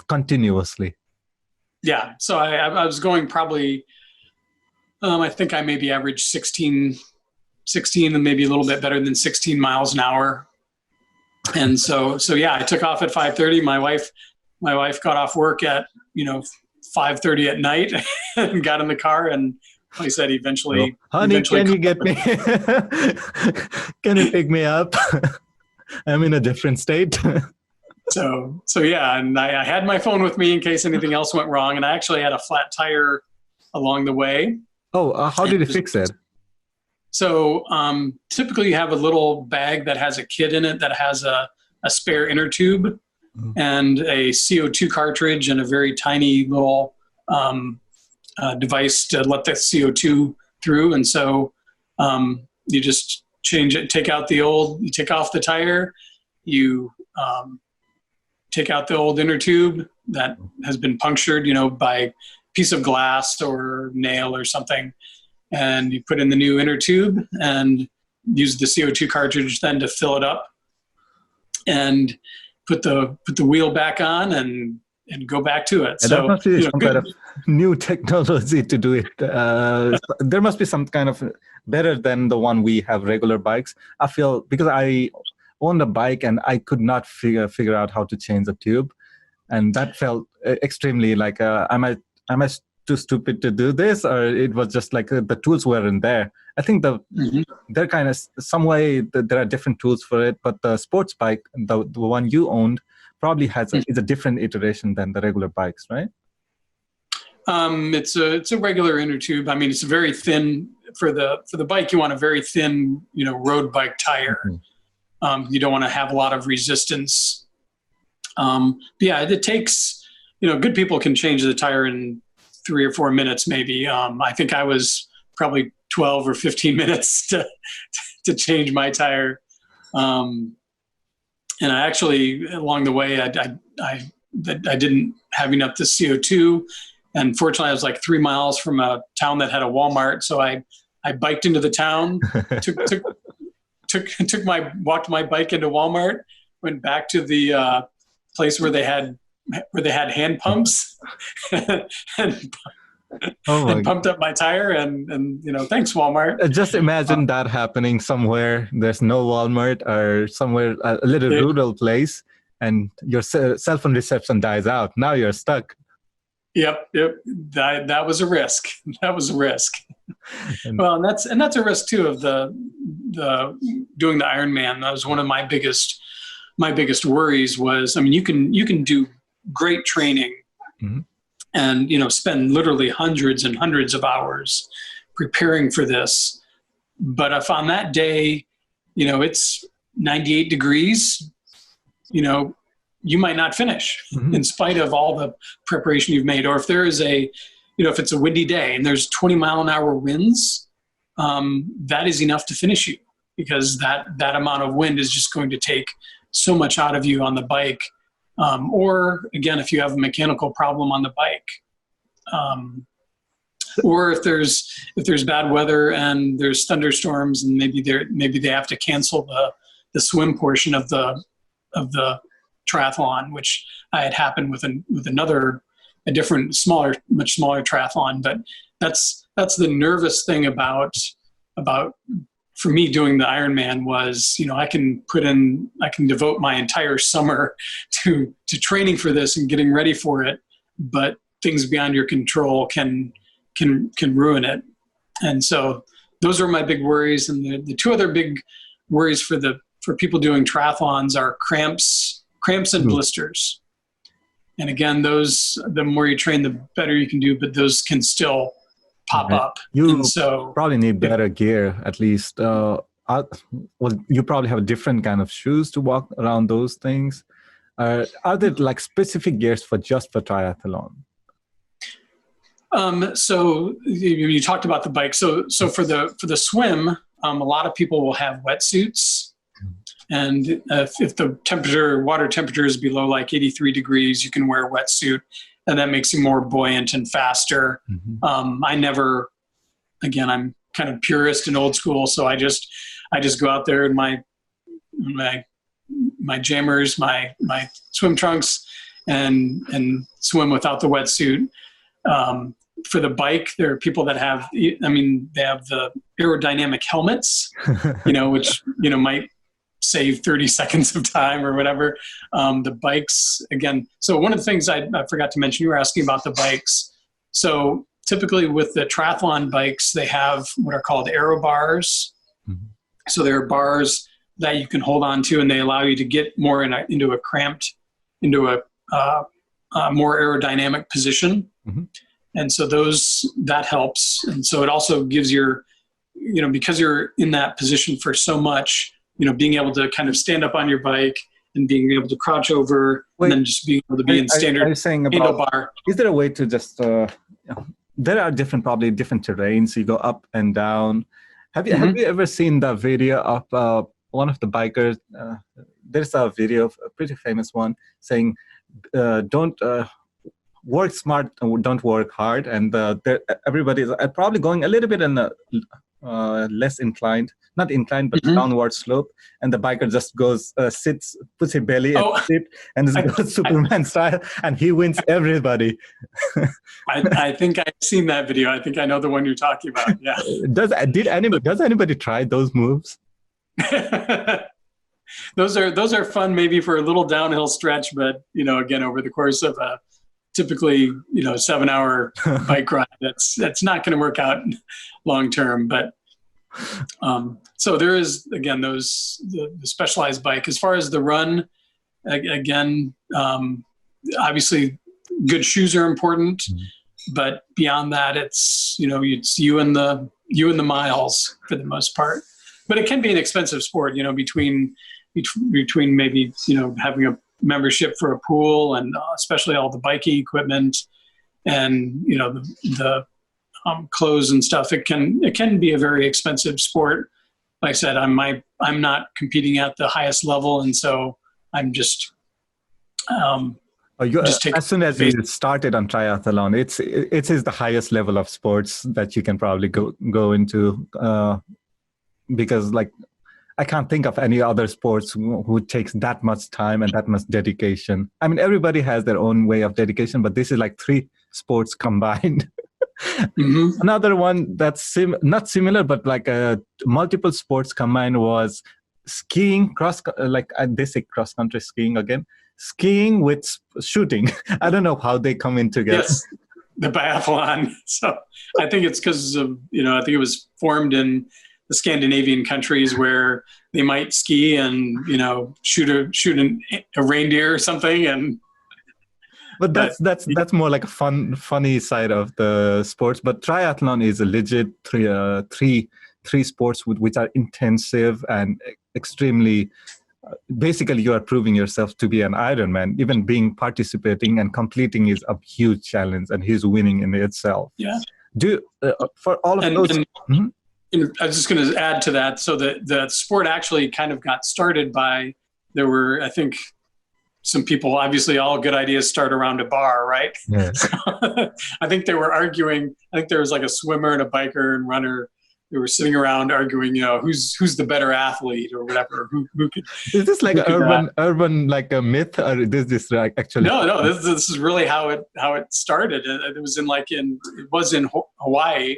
A: continuously.
B: Yeah. So I was going probably, I think I maybe averaged 16 and maybe a little bit better than 16 miles an hour. And so I took off at 5:30. My wife got off work at, 5:30 at night and got in the car, and like I said, eventually,
A: honey, can you get me? Can you pick me up? I'm in a different state.
B: So yeah, and I had my phone with me in case anything else went wrong, and I actually had a flat tire along the way.
A: Oh, how did you fix it?
B: So typically you have a little bag that has a kit in it that has a spare inner tube and a CO2 cartridge and a very tiny little device to let the CO2 through. And so you just change it, you take off the tire, you take out the old inner tube that has been punctured, by a piece of glass or nail or something. And you put in the new inner tube and use the CO2 cartridge then to fill it up and put the wheel back on and go back to it.
A: And
B: so
A: that must be some kind of new technology to do it. There must be some kind of better than the one we have regular bikes. I feel because I owned a bike and I could not figure out how to change the tube, and that felt extremely like am I too stupid to do this, or it was just like the tools weren't there. I think they're kind of some way there are different tools for it, but the sports bike, the one you owned, probably is a different iteration than the regular bikes, right?
B: It's a regular inner tube. I mean, it's very thin for the bike. You want a very thin, road bike tire. You don't want to have a lot of resistance. Yeah, it takes, good people can change the tire in 3 or 4 minutes, maybe. I think I was probably 12 or 15 minutes to change my tire. And I actually, along the way, I didn't have enough the CO2. And fortunately, I was like 3 miles from a town that had a Walmart. So I biked into the town, walked my bike into Walmart, went back to the place where they had hand pumps and pumped up my tire and thanks Walmart.
A: Just imagine that happening somewhere there's no Walmart, or somewhere a little rural place, and your cell phone reception dies out. Now you're stuck.
B: Yep. That was a risk. Well, and that's a risk too of the doing the Ironman. That was one of my biggest worries was, I mean, you can do great training and, spend literally hundreds and hundreds of hours preparing for this. But if on that day, it's 98 degrees, you might not finish in spite of all the preparation you've made. Or if there is if it's a windy day and there's 20-mile-an-hour winds, that is enough to finish you, because that amount of wind is just going to take so much out of you on the bike. Or again, if you have a mechanical problem on the bike, or if there's bad weather and there's thunderstorms and maybe they have to cancel the swim portion of the triathlon, which I had happened with a different much smaller triathlon. But that's the nervous thing about for me doing the Ironman was, I can devote my entire summer to training for this and getting ready for it, but things beyond your control can ruin it. And so those are my big worries. And the two other big worries for people doing triathlons are cramps and blisters. And again, the more you train, the better you can do, but those can still pop up.
A: You probably need better gear, at least. You probably have a different kind of shoes to walk around those things. Are there like specific gears for triathlon?
B: So you talked about the bike. So for the swim, a lot of people will have wetsuits. And if the water temperature is below like 83 degrees, you can wear a wetsuit, and that makes you more buoyant and faster. I'm kind of purist and old school, so I just go out there in my jammers, my swim trunks, and swim without the wetsuit. For the bike, there are people that have they have the aerodynamic helmets, which might save 30 seconds of time or whatever. The bikes, again, so one of the things I forgot to mention, you were asking about the bikes. So typically with the triathlon bikes, they have what are called aero bars. So there are bars that you can hold on to, and they allow you to get more into a more aerodynamic position. And so that helps. And so it also gives your because you're in that position for so much, being able to kind of stand up on your bike and being able to crouch over and then just being able to be in standard
A: are you saying
B: handlebar.
A: Is there a way to just, there are probably different terrains. You go up and down. Have you ever seen the video of one of the bikers? There's a video, a pretty famous one, saying, don't work smart, don't work hard. And everybody is probably going a little bit in a less inclined, not inclined, but downward slope. And the biker just goes, sits, puts his belly and sit, and just goes Superman style, and he wins everybody.
B: I think I've seen that video. I think I know the one you're talking about. Yeah. Does
A: anybody try those moves?
B: Those are fun maybe for a little downhill stretch, but again, over the course of a typically 7-hour bike ride, that's not going to work out long term. But so there is, again, the specialized bike. As far as the run, again, obviously good shoes are important, but beyond that, it's it's you and the miles for the most part. But it can be an expensive sport, between maybe having a membership for a pool and especially all the biking equipment and the clothes and stuff. It can be a very expensive sport. Like I said, I'm not competing at the highest level, and so I'm just
A: as soon as you started on triathlon, it is the highest level of sports that you can probably go into, because I can't think of any other sports who takes that much time and that much dedication. I mean, everybody has their own way of dedication, but this is like 3 sports combined. Another one that's not similar, but like multiple sports combined was skiing, they say cross-country skiing again. Skiing with shooting. I don't know how they come in together.
B: Yes, the biathlon. So I think it's because of, I think it was formed in the Scandinavian countries where they might ski and, shoot a reindeer or something.
A: But that's more like a funny side of the sports. But triathlon is a legit three sports which are intensive and extremely. Basically, you are proving yourself to be an Ironman. Even participating and completing is a huge challenge, and he's winning in itself.
B: Yeah.
A: For all of those.
B: I was just going to add to that. So the sport actually kind of got started there were, I think, some people, obviously all good ideas start around a bar, right?
A: Yes.
B: I think they were arguing. I think there was like a swimmer and a biker and runner. They were sitting around arguing, who's the better athlete or whatever. Who could?
A: Is this like urban like a myth, or is this like actually?
B: No. This is really how it started. It was in Hawaii,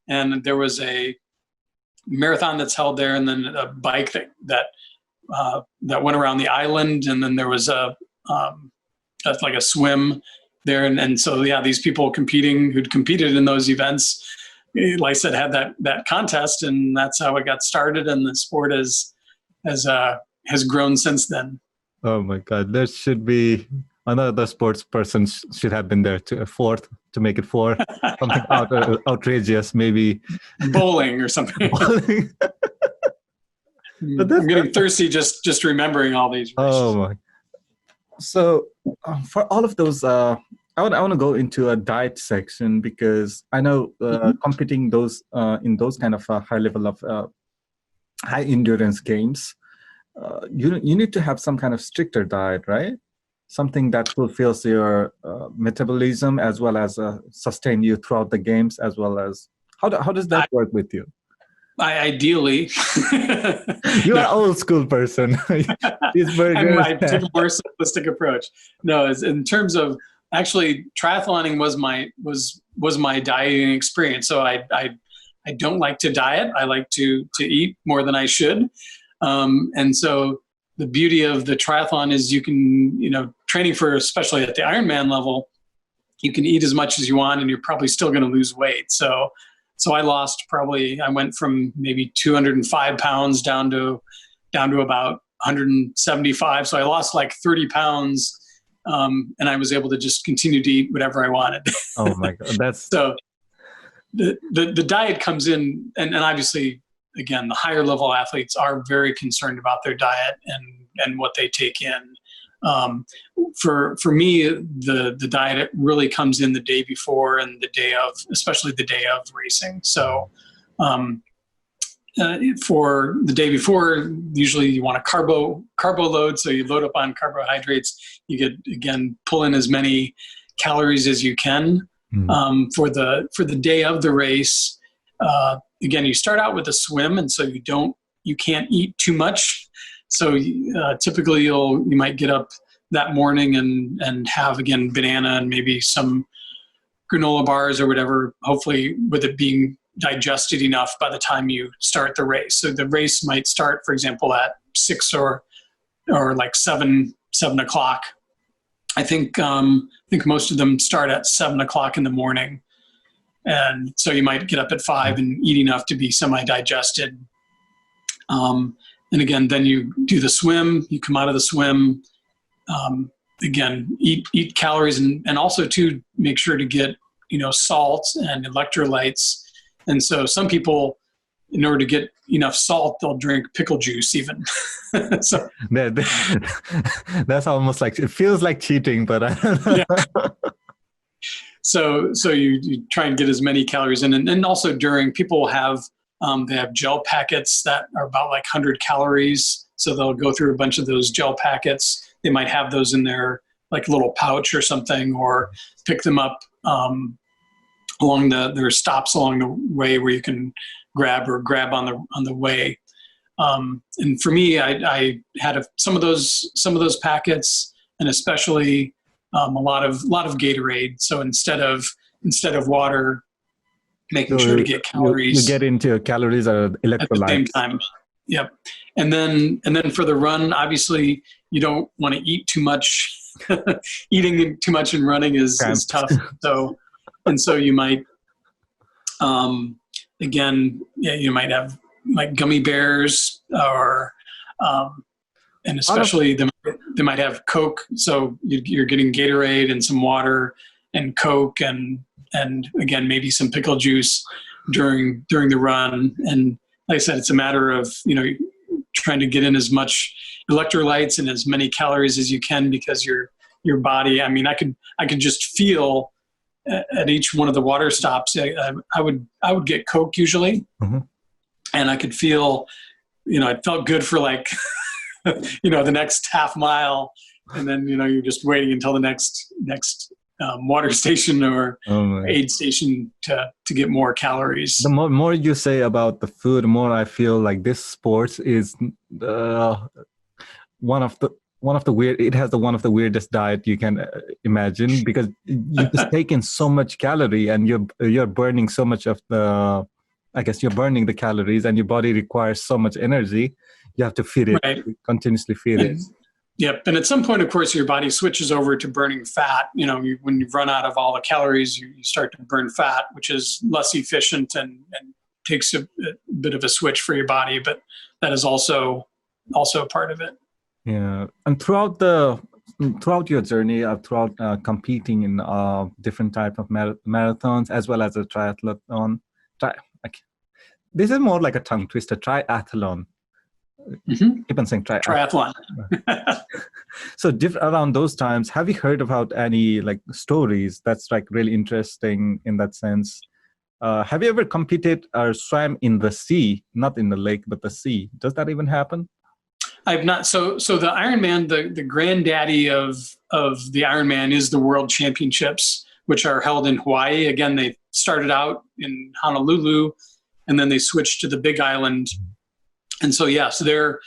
B: and there was a marathon that's held there, and then a bike that went around the island, and then there was like a swim there, and so these people who'd competed in those events, like I said, had that contest, and that's how it got started, and the sport has grown since then.
A: Oh my God, there should be another sports person should have been there to make it 4, something outrageous, maybe
B: bowling or something. Bowling. I'm getting thirsty just remembering all these races.
A: Oh my! So for all of those, I want to go into a diet section, because I know competing in those kind of high level of high endurance games, you need to have some kind of stricter diet, right? Something that fulfills your metabolism as well as sustain you throughout the games, as well as how does that work with you?
B: Ideally,
A: you're an old school person.
B: I take a more simplistic approach. No, in terms of actually triathloning was my dieting experience. So I don't like to diet. I like to eat more than I should, and so the beauty of the triathlon is you can, training for, especially at the Ironman level, you can eat as much as you want and you're probably still going to lose weight. So I went from maybe 205 pounds down to about 175. So I lost like 30 pounds. And I was able to just continue to eat whatever I wanted.
A: Oh my God. That's
B: so the diet comes in, and obviously, again, the higher level athletes are very concerned about their diet and what they take in. For me, the diet really comes in the day before and the day of, especially the day of racing. So for the day before, usually you want a carbo load, so you load up on carbohydrates. You get, again, pull in as many calories as you can. For the day of the race. Again, you start out with a swim, and so you can't eat too much. So typically you might get up that morning and have, again, banana and maybe some granola bars or whatever, hopefully with it being digested enough by the time you start the race. So the race might start, for example, at 6 or like 7 o'clock. I think most of them start at 7 o'clock in the morning. And so you might get up at 5 and eat enough to be semi-digested. And again, then you do the swim, you come out of the swim, again, eat calories and also to make sure to get, salt and electrolytes. And so some people, in order to get enough salt, they'll drink pickle juice even. So
A: that's almost like, it feels like cheating, but I don't know.
B: Yeah. So you try and get as many calories in, and also during, people have they have gel packets that are about like 100 calories. So they'll go through a bunch of those gel packets. They might have those in their like little pouch or something, or pick them up along their stops along the way where you can grab on the way. And for me, I had some of those packets, and especially a lot of Gatorade. So instead of water, making sure to get calories.
A: You get into calories or electrolytes
B: at the same time. Yep. And then for the run, obviously you don't want to eat too much. Eating too much and running is tough. So you might, you might have like gummy bears, or and especially they might have Coke. So you're getting Gatorade and some water and Coke and again, maybe some pickle juice during the run. And like I said, it's a matter of, trying to get in as much electrolytes and as many calories as you can, because your body, I mean, I could just feel at each one of the water stops, I would get Coke usually. Mm-hmm. And I could feel, it felt good for like, the next half mile. And then, you're just waiting until the next water station or aid station to get more calories.
A: The more you say about the food, the more I feel like this sport is one of the weird. It has one of the weirdest diet you can imagine, because you just take in so much calorie and you're burning so much of the. I guess you're burning the calories, and your body requires so much energy. You have to feed it, right. Continuously feed it.
B: Yep. And at some point, of course, your body switches over to burning fat. When you run out of all the calories, you start to burn fat, which is less efficient and takes a bit of a switch for your body. But that is also a part of it.
A: Yeah. And throughout your journey, throughout competing in different type of marathons, as well as a triathlon, this is more like a tongue twister, triathlon. Mm-hmm. Keep on saying
B: triathlon.
A: So around those times, have you heard about any like stories that's like really interesting in that sense? Have you ever competed or swam in the sea, not in the lake, but the sea? Does that even happen?
B: I've not. So the Ironman, the granddaddy of the Ironman is the World Championships, which are held in Hawaii. Again, they started out in Honolulu, and then they switched to the Big Island. And so, so their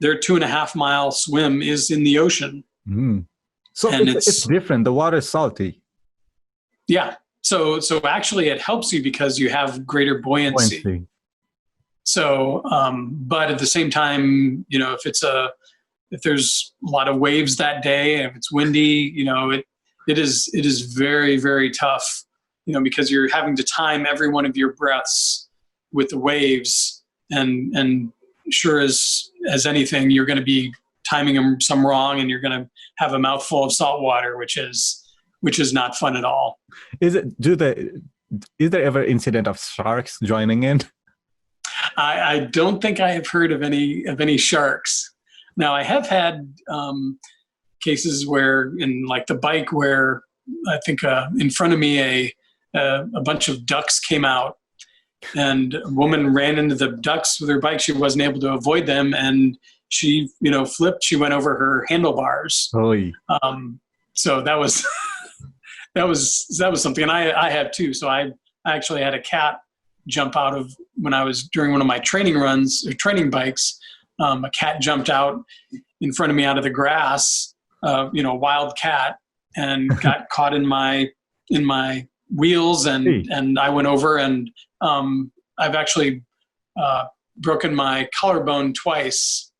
B: 2.5 mile swim is in the ocean. Mm.
A: So it's different. The water is salty.
B: Yeah. So actually it helps you because you have greater buoyancy. So, but at the same time, if there's a lot of waves that day, if it's windy, it is very, very tough, because you're having to time every one of your breaths with the waves, and sure as anything, you're going to be timing them some wrong, and you're going to have a mouthful of salt water, which is not fun at all.
A: is there ever incident of sharks joining in?
B: I don't think I have heard of any sharks. Now I have had cases where in like the bike where I think in front of me a bunch of ducks came out, and a woman ran into the ducks with her bike. She wasn't able to avoid them, and she flipped. She went over her handlebars.
A: Oh,
B: so that was that was something, and I have too. So I actually had a cat jump out of when I was during one of my training runs or training bikes. A cat jumped out in front of me out of the grass, a wild cat, and got caught in my wheels, and I went over, and I've actually broken my collarbone twice.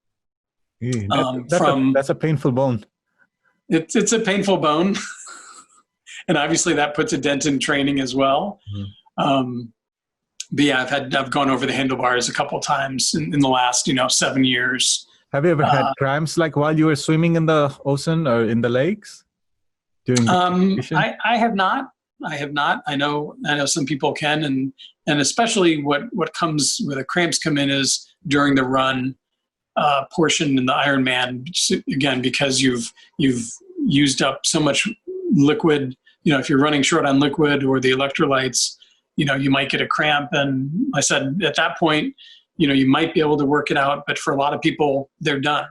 A: That's a painful bone.
B: It's a painful bone, and obviously that puts a dent in training as well. But yeah, I've gone over the handlebars a couple of times in the last 7 years.
A: Have you ever had cramps like while you were swimming in the ocean or in the lakes during the competition?
B: I have not. I know some people can, and especially what comes where the cramps come in is during the run portion in the Ironman. Again, because you've used up so much liquid. If you're running short on liquid or the electrolytes, you might get a cramp. And I said at that point, you might be able to work it out, but for a lot of people, they're done.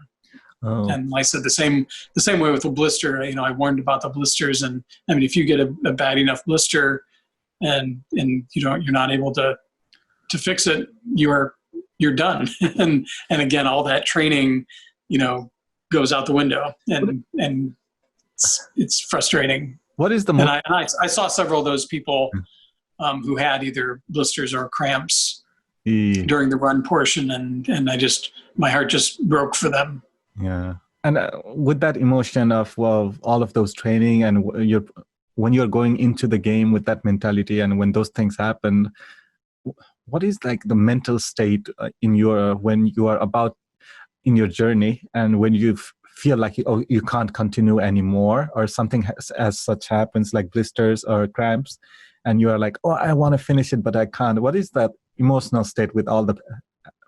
B: Oh. And I said the same way with the blister. I warned about the blisters, and I mean, if you get a bad enough blister, and you're not able to fix it, you're done. and again, all that training, goes out the window, and it's frustrating.
A: What is the
B: and I saw several of those people who had either blisters or cramps during the run portion, and my heart just broke for them.
A: Yeah. And with that emotion of all of those training, and when you're going into the game with that mentality, and when those things happen, what is like the mental state when you are about in your journey, and when you feel like you can't continue anymore, or something as such happens like blisters or cramps, and you are like, I want to finish it but I can't. What is that emotional state with all the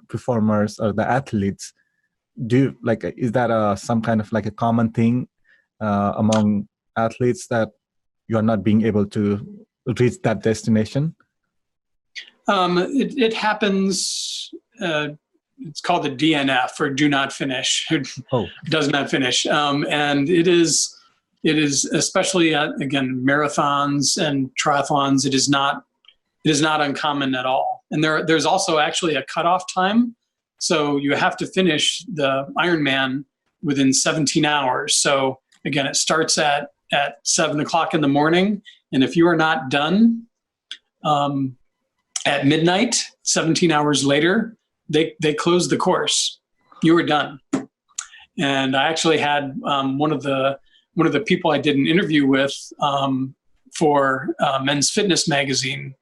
A: performers or the athletes? Is that some kind of like a common thing among athletes, that you are not being able to reach that destination?
B: It happens. It's called the DNF, or do not finish. Does not finish. And it is especially again, marathons and triathlons. It is not uncommon at all. And there's also actually a cutoff time. So you have to finish the Ironman within 17 hours. So again, it starts at 7 o'clock in the morning. And if you are not done at midnight, 17 hours later, they close the course. You were done. And I actually had one of the people I did an interview with for Men's Fitness magazine.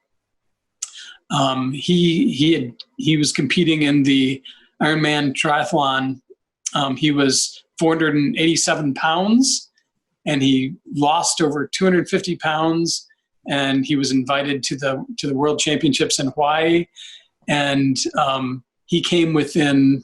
B: He was competing in the Ironman triathlon. He was 487 pounds, and he lost over 250 pounds. And he was invited to the World Championships in Hawaii, and he came within.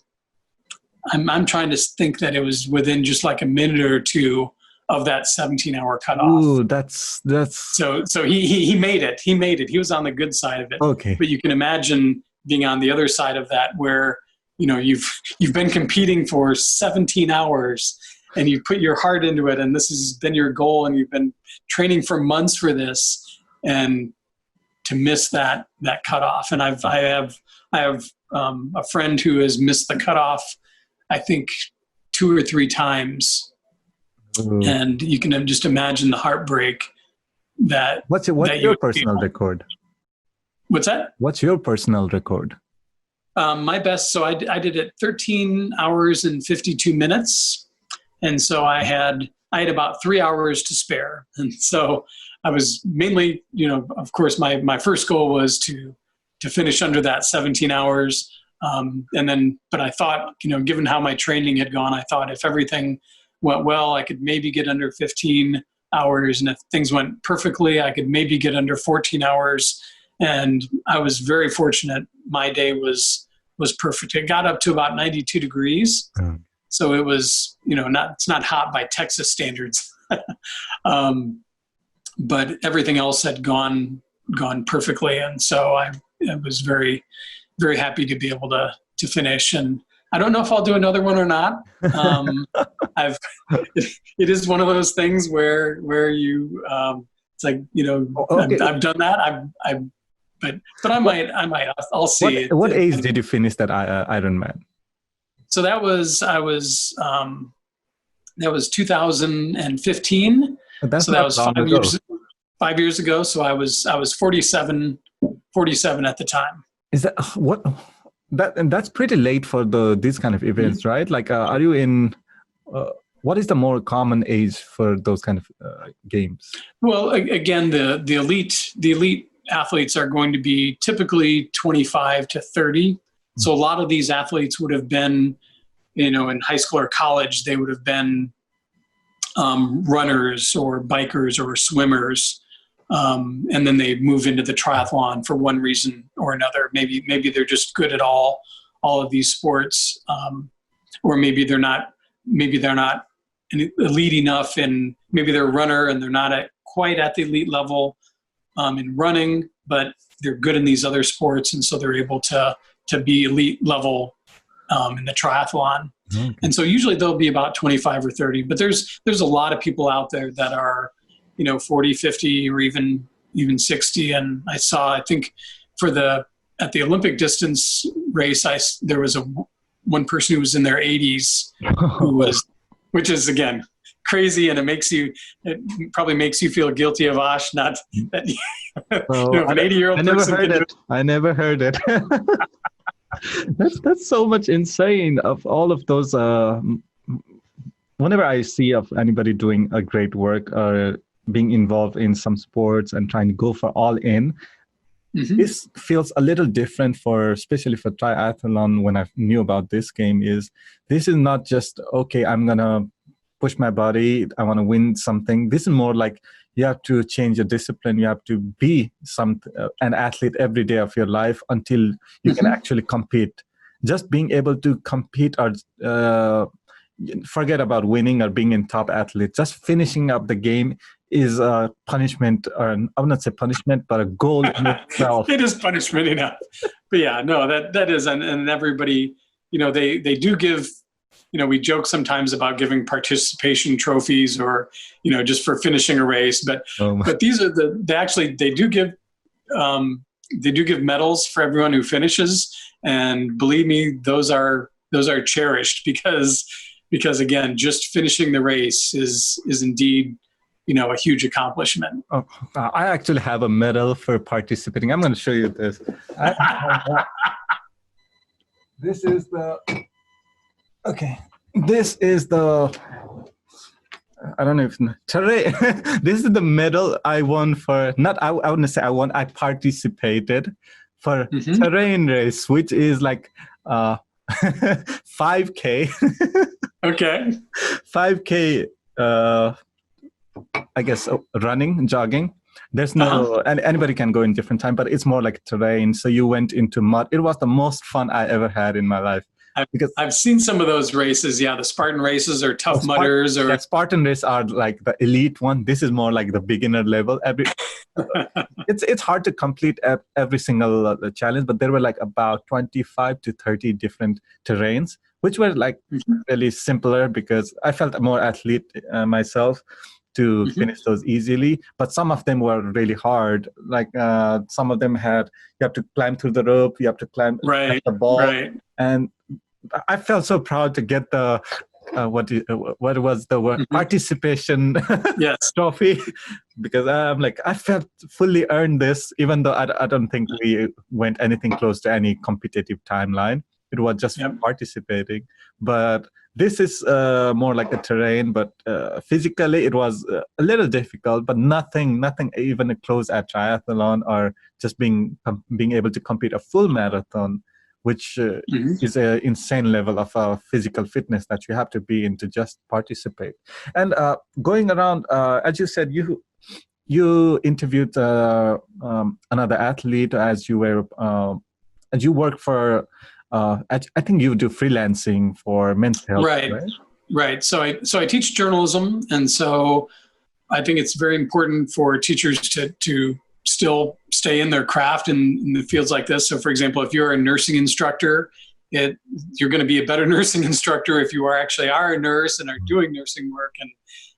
B: I'm trying to think that it was within just like a minute or two of that 17-hour cutoff.
A: Ooh, that's
B: so he made it. He made it. He was on the good side of it.
A: Okay.
B: But you can imagine being on the other side of that, where you've been competing for 17 hours and you put your heart into it, and this has been your goal, and you've been training for months for this, and to miss that cutoff. And I have a friend who has missed the cutoff, I think 2 or 3 times.
A: Ooh.
B: And you can just imagine the heartbreak that.
A: What's your personal record?
B: What's that?
A: What's your personal record?
B: My best. So I did it 13 hours and 52 minutes, and so I had about 3 hours to spare, and so I was mainly, of course, my first goal was to finish under that 17 hours, but I thought, given how my training had gone, I thought if everything went well, I could maybe get under 15. hours. And if things went perfectly, I could maybe get under 14 hours. And I was very fortunate. My day was perfect. It got up to about 92 degrees. So it was, it's not hot by Texas standards. But everything else had gone perfectly. And so I was very, very happy to be able to finish. And I don't know if I'll do another one or not. It is one of those things where you, it's like,
A: Okay.
B: I've done that. But I might, I'll see.
A: What age did you finish that Ironman?
B: So that was 2015.
A: That's
B: so that was 5 years ago. So I was 47 at the time.
A: Is that what? And that's pretty late for these kind of events, right? Like, are you in? What is the more common age for those kind of games?
B: Well, again, the elite athletes are going to be typically 25 to 30. So a lot of these athletes would have been, in high school or college, they would have been runners or bikers or swimmers. And then they move into the triathlon for one reason or another. Maybe they're just good at all of these sports, or maybe they're not elite enough, and maybe they're a runner and they're not quite at the elite level in running, but they're good in these other sports, and so they're able to be elite level in the triathlon.
A: Okay.
B: And so usually they'll be about 25 or 30, but there's a lot of people out there that are 40, 50, or even 60. And I think at the Olympic distance race, there was one person who was in their 80s, which is, again, crazy. And it probably makes you feel guilty, abhash, not that, an 80-year-old person.
A: I never heard it. That's so much insane. Of all of those, whenever I see of anybody doing a great work or being involved in some sports and trying to go for all in, this feels a little different especially for triathlon. When I knew about this game, this is not just, okay, I'm gonna push my body, I want to win something. This is more like you have to change your discipline. You have to be an athlete every day of your life until you can actually compete. Just being able to compete or forget about winning or being in top athlete. Just finishing up the game is a punishment, or I would not say punishment, but a goal in itself.
B: It is punishment enough. But yeah, no, that is, and everybody, they do give, we joke sometimes about giving participation trophies or, just for finishing a race, but these are they do give medals for everyone who finishes. And believe me, those are cherished because again, just finishing the race is indeed, a huge accomplishment.
A: Oh, I actually have a medal for participating. I'm going to show you this. This is the I don't know if terrain. This is the medal I won for. I wouldn't say I won. I participated for terrain race, which is like 5K.
B: Okay.
A: 5K. I guess running, jogging. There's no anybody can go in different time, but it's more like terrain. So you went into mud. It was the most fun I ever had in my life. Because
B: I've seen some of those races. Yeah, the Spartan races or Tough Mudders.
A: Spartan races are like the elite one. This is more like the beginner level. It's hard to complete every single challenge, but there were like about 25 to 30 different terrains, which were like really simpler because I felt more athlete myself to finish those easily. But some of them were really hard. Like some of them you have to climb through the rope, you have to climb the ball. Right. And I felt so proud to get the what was the word? Participation trophy, because I'm like, I felt fully earned this, even though I don't think we went anything close to any competitive timeline. It was just participating. But this is more like a terrain, but physically it was a little difficult, but nothing even close at triathlon or just being able to compete a full marathon. which
B: Mhm.
A: is an insane level of physical fitness that you have to be in to just participate. And going around, as you said, you interviewed another athlete as you were as you work for. I think you do freelancing for men's health,
B: Right.
A: right?
B: Right. So I teach journalism, and so I think it's very important for teachers to still stay in their craft in the fields like this. So, for example, if you're a nursing instructor, you're going to be a better nursing instructor if you are a nurse and are doing nursing work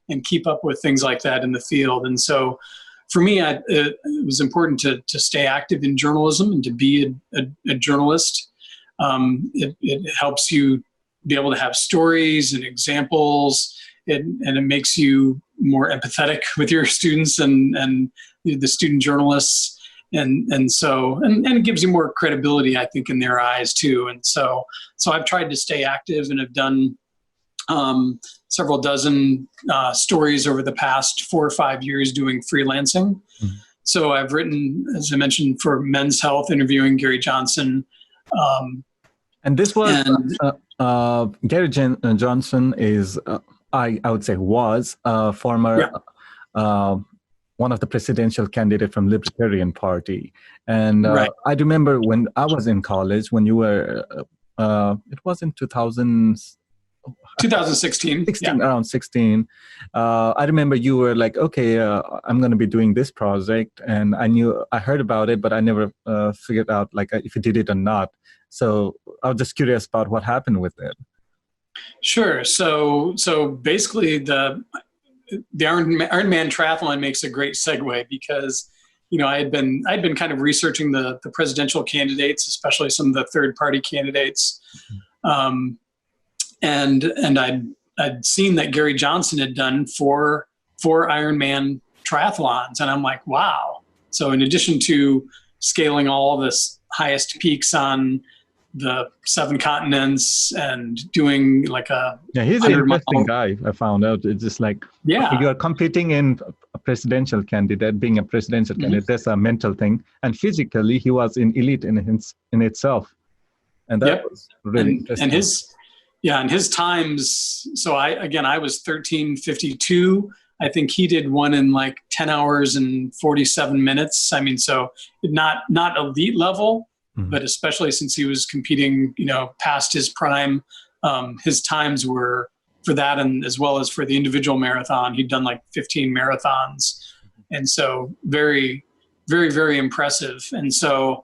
B: and keep up with things like that in the field. And so, for me, it was important to stay active in journalism and to be a journalist. It helps you be able to have stories and examples, and it makes you more empathetic with your students and the student journalists, and it gives you more credibility, I think, in their eyes too. And so I've tried to stay active and have done several dozen stories over the past 4 or 5 years doing freelancing. Mm-hmm. So I've written, as I mentioned, for Men's Health, interviewing Gary Johnson.
A: And this was Gary Johnson is, I would say, was a former one of the presidential candidate from Libertarian Party. And
B: right.
A: I remember when I was in college, when you were, it was in
B: 2016.
A: Around 16. I remember you were like, okay, I'm going to be doing this project. And I heard about it, but I never figured out like if you did it or not. So I was just curious about what happened with it.
B: Sure. So basically the Ironman triathlon makes a great segue because, I'd been kind of researching the presidential candidates, especially some of the third party candidates. And I'd seen that Gary Johnson had done four Ironman triathlons. And I'm like, wow. So in addition to scaling all the highest peaks on the 7 continents and doing like
A: he's an interesting guy. I found out. It's just like, okay, you are competing in a presidential candidate, being a presidential candidate, that's a mental thing. And physically, he was in elite in itself. And that was really interesting.
B: And his times, so I was 13:52. I think he did one in like 10 hours and 47 minutes. I mean, so not elite level, but especially since he was competing, past his prime, his times were for that, and as well as for the individual marathon, he'd done like 15 marathons. And so very, very, very impressive. And so,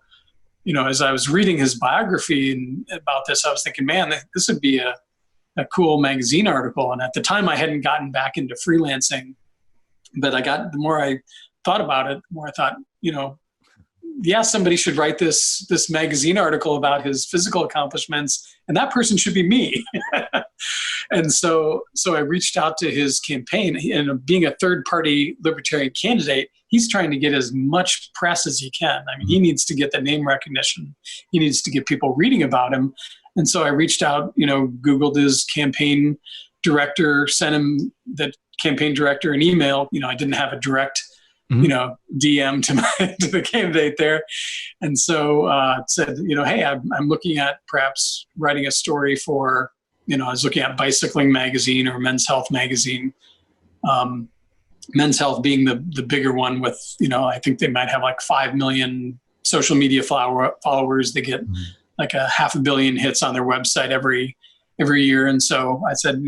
B: as I was reading his biography about this, I was thinking, man, this would be a cool magazine article. And at the time I hadn't gotten back into freelancing, but the more I thought about it, the more I thought, somebody should write this magazine article about his physical accomplishments, and that person should be me. And so I reached out to his campaign, and being a third-party libertarian candidate, he's trying to get as much press as he can. I mean, he needs to get the name recognition. He needs to get people reading about him. And so I reached out, Googled his campaign director, sent him the campaign director an email. I didn't have a direct DM to the candidate there. And so said, hey, I'm looking at perhaps writing a story for, I was looking at Bicycling Magazine or Men's Health Magazine. Men's Health being the bigger one with, I think they might have like 5 million social media followers. They get like 500 million hits on their website every year. And so I said,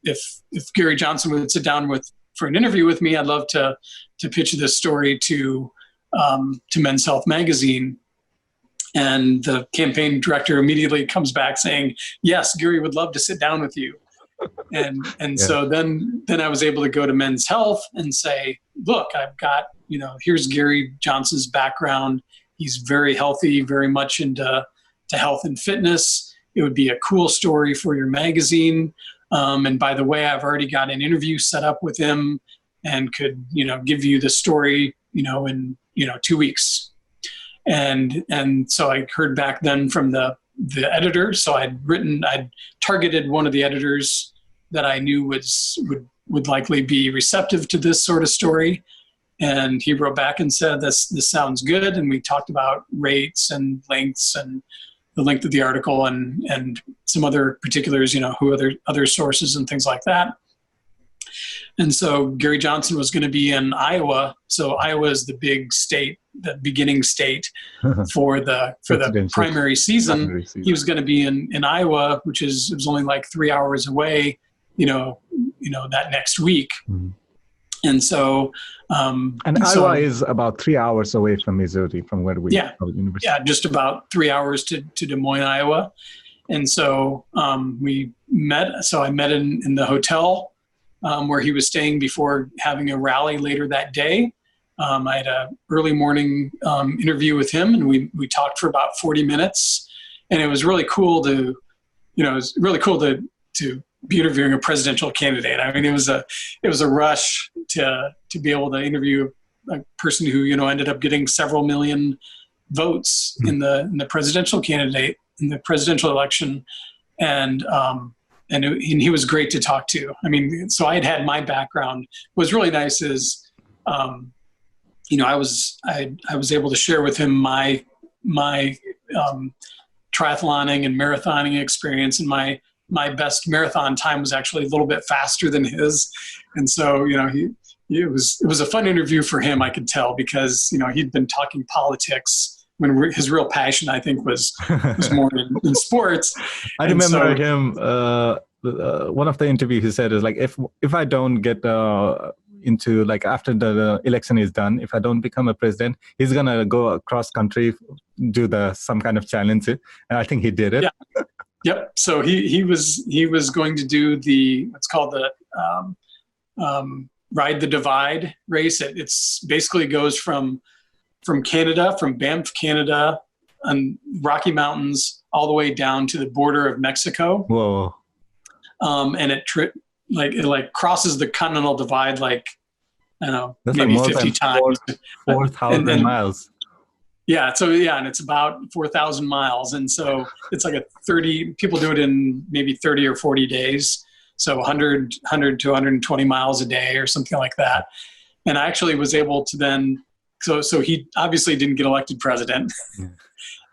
B: if Gary Johnson would sit down for an interview with me, I'd love to pitch this story to Men's Health Magazine. And the campaign director immediately comes back saying, yes, Gary would love to sit down with you. And so then I was able to go to Men's Health and say, look, I've got, here's Gary Johnson's background. He's very healthy, very much into health and fitness. It would be a cool story for your magazine. And by the way, I've already got an interview set up with him and could, give you the story, in, 2 weeks. And so I heard back then from the editor. So I'd targeted one of the editors that I knew would likely be receptive to this sort of story. And he wrote back and said, this sounds good. And we talked about rates and lengths and the length of the article and some other particulars, who other sources and things like that. And so Gary Johnson was going to be in Iowa. So Iowa is the big state, the beginning state for the primary season. He was going to be in Iowa, it was only like 3 hours away, that next week.
A: Mm-hmm.
B: And so,
A: Iowa is about 3 hours away from Missouri, from where we
B: are university. Yeah, just about 3 hours to Des Moines, Iowa. And so we met. So I met in the hotel where he was staying before having a rally later that day. I had an early morning interview with him, and we talked for about 40 minutes. And it was really cool to be interviewing a presidential candidate. I mean, it was a rush to be able to interview a person who, ended up getting several million votes in the presidential candidate in the presidential election. And he was great to talk to. I mean, so I had my background. What was really nice is, I was able to share with him my triathloning and marathoning experience, and my best marathon time was actually a little bit faster than his. And so, it was a fun interview for him, I could tell, because, he'd been talking politics when his real passion, I think, was more in sports.
A: I remember him, one of the interviews he said is like, if I don't get into, like, after the election is done, if I don't become a president, he's going to go across country, do some kind of challenge. And I think he did it.
B: Yeah. Yep. So he was going to do what's called the Ride the Divide race. It's basically goes from Canada, from Banff, Canada, and Rocky Mountains all the way down to the border of Mexico.
A: Whoa.
B: And it crosses the continental divide, like, I don't know,
A: that's
B: maybe
A: like
B: 50 times.
A: 4,000 miles.
B: Yeah. So and it's about 4,000 miles. And so it's like people do it in maybe 30 or 40 days. So 100 to 120 miles a day or something like that. And I actually was able to then, so he obviously didn't get elected president.
A: Yeah.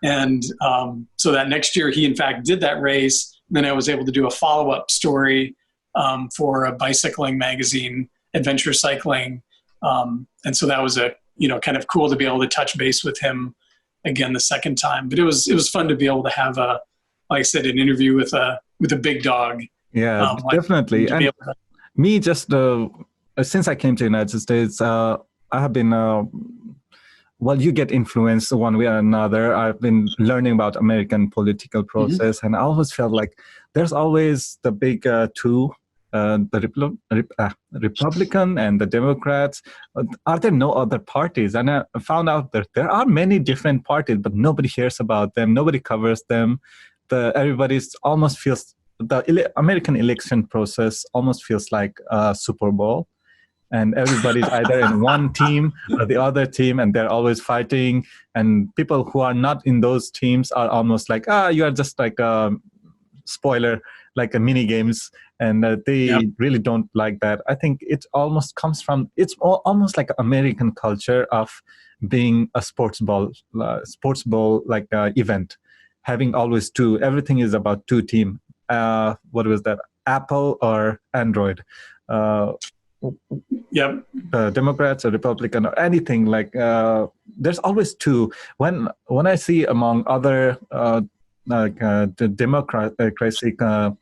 B: And so that next year he in fact did that race. And then I was able to do a follow-up story for a bicycling magazine, Adventure Cycling. And so that was kind of cool to be able to touch base with him again the second time. But it was fun to be able to have like I said, an interview with a big dog.
A: Yeah, definitely. And me, just since I came to the United States, I have been, you get influenced one way or another. I've been learning about American political process, and I always felt like there's always the big two, the Republican and the Democrats. Are there no other parties? And I found out that there are many different parties, but nobody hears about them. Nobody covers them. Everybody's almost feels the American election process almost feels like a Super Bowl, and everybody's either in one team or the other team, and they're always fighting. And people who are not in those teams are almost like, you are just like a spoiler, like a mini games, and they really don't like that. I think it almost comes from, it's almost like American culture of being a sports ball like event, having always two. Everything is about two team. What was that? Apple or Android?
B: Yep.
A: Democrats or Republican or anything like. There's always two. When I see among other the democracy,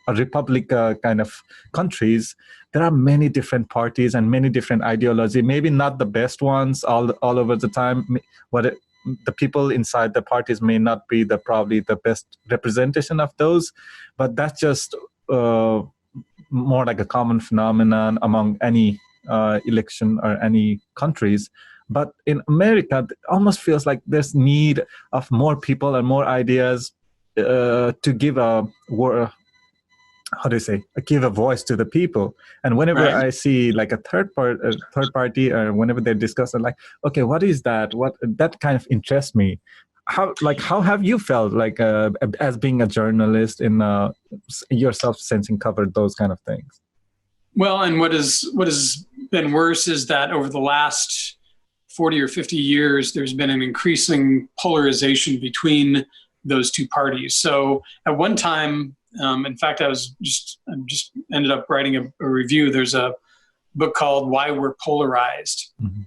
A: republic kind of countries, there are many different parties and many different ideology. Maybe not the best ones all over the time. The people inside the parties may not be probably the best representation of those, but that's just more like a common phenomenon among any election or any countries. But in America, it almost feels like there's need of more people and more ideas to give give a voice to the people. And whenever I see like a third party, or whenever they discuss it, like, okay, what is that? That kind of interests me. How have you felt like as being a journalist in yourself, since you covered those kind of things?
B: Well, and what has been worse is that over the last 40 or 50 years, there's been an increasing polarization between those two parties. So at one time, in fact, I just ended up writing a review. There's a book called Why We're Polarized. Mm-hmm.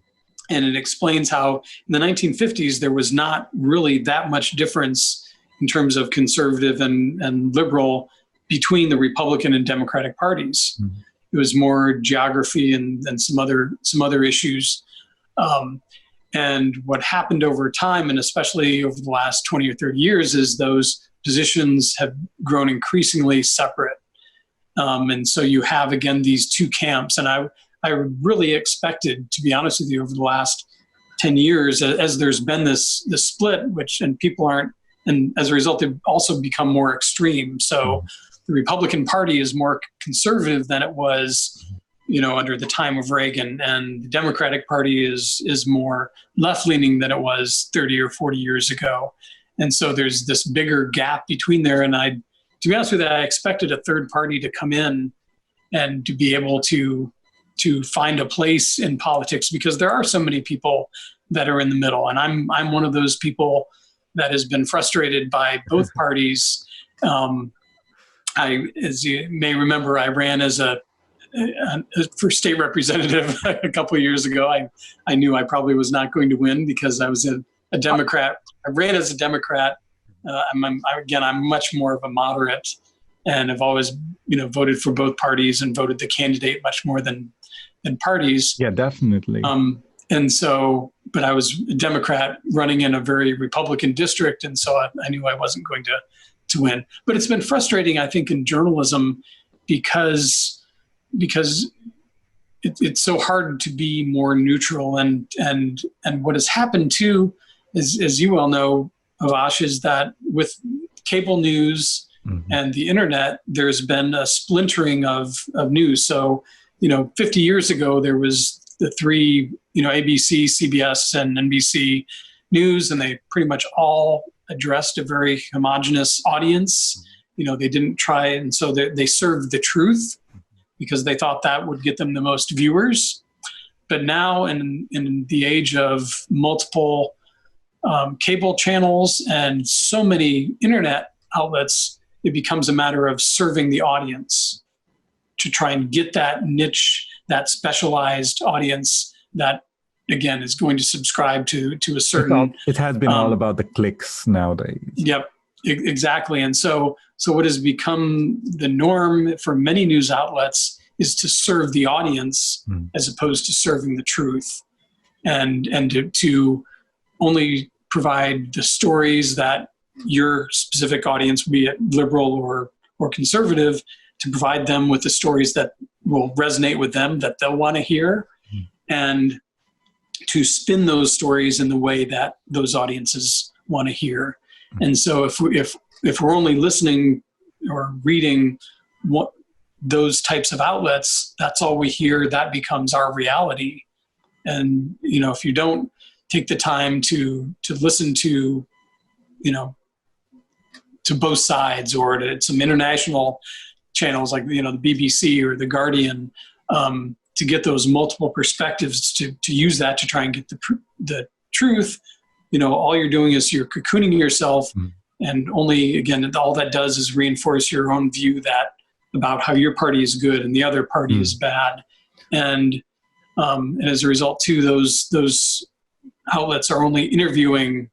B: And it explains how in the 1950s, there was not really that much difference in terms of conservative and liberal between the Republican and Democratic parties. Mm-hmm. It was more geography and some other issues. And what happened over time, and especially over the last 20 or 30 years, is those positions have grown increasingly separate. And so you have, again, these two camps. And I really expected, to be honest with you, over the last 10 years, as there's been this split, and people aren't, and as a result, they've also become more extreme. So the Republican Party is more conservative than it was, under the time of Reagan, and the Democratic Party is more left-leaning than it was 30 or 40 years ago. And so there's this bigger gap between there. And to be honest with you, I expected a third party to come in and to be able to find a place in politics, because there are so many people that are in the middle. And I'm one of those people that has been frustrated by both parties. As you may remember, I ran for state representative a couple of years ago. I knew I probably was not going to win because I was a Democrat. I ran as a Democrat. I'm much more of a moderate, and I've always, voted for both parties and voted the candidate much more than parties.
A: Yeah, definitely.
B: And so, but I was a Democrat running in a very Republican district, and so I knew I wasn't going to win. But it's been frustrating, I think, in journalism because it's so hard to be more neutral. And what has happened too is, as you well know, Abhash, is that with cable news and the internet, there's been a splintering of news. So, 50 years ago, there was the three, ABC, CBS, and NBC news, and they pretty much all addressed a very homogenous audience. They didn't try, and so they served the truth because they thought that would get them the most viewers. But now, in the age of multiple cable channels and so many internet outlets, it becomes a matter of serving the audience to try and get that niche, that specialized audience that, again, is going to subscribe to a certain...
A: It has been all about the clicks nowadays.
B: Yep, exactly. And so what has become the norm for many news outlets is to serve the audience as opposed to serving the truth, and to only provide the stories that your specific audience, be it liberal or conservative, to provide them with the stories that will resonate with them, that they'll want to hear, and to spin those stories in the way that those audiences want to hear. And so if we're only listening or reading what those types of outlets, that's all we hear, that becomes our reality. And, if you don't take the time to listen to, to both sides, or to some international channels like, the BBC or the Guardian, to get those multiple perspectives, to use that to try and get the truth, all you're doing is you're cocooning yourself, and only, again, all that does is reinforce your own view about how your party is good and the other party is bad. And as a result too, those outlets are only interviewing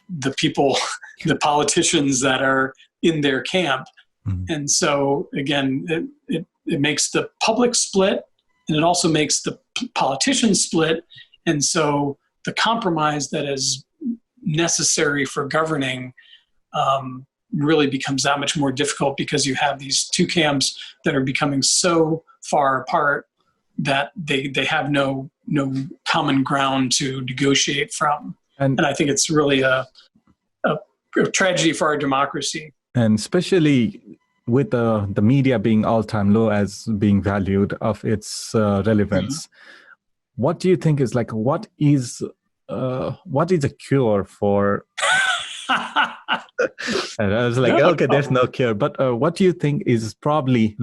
B: the people, the politicians that are in their camp. And so, again, it makes the public split, and it also makes the politicians split. And so the compromise that is necessary for governing really becomes that much more difficult, because you have these two camps that are becoming so far apart that they have no common ground to negotiate from. And I think it's really a tragedy for our democracy.
A: And especially with the media being all-time low as being valued of its relevance, what do you think is what is a cure for... And I was like, okay, there's no cure. But what do you think is probably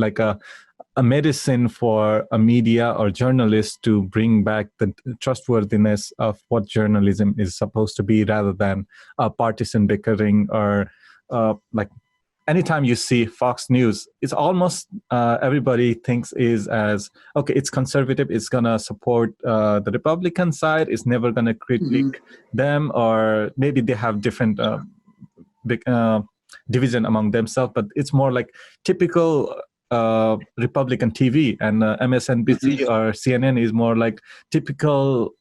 A: a a medicine for a media or journalists to bring back the trustworthiness of what journalism is supposed to be, rather than partisan bickering or like anytime you see Fox News, it's almost everybody thinks is as, okay, it's conservative, it's going to support the Republican side, it's never going to critique them, or maybe they have different big division among themselves, but it's more like typical Republican TV, and MSNBC or CNN is more like typical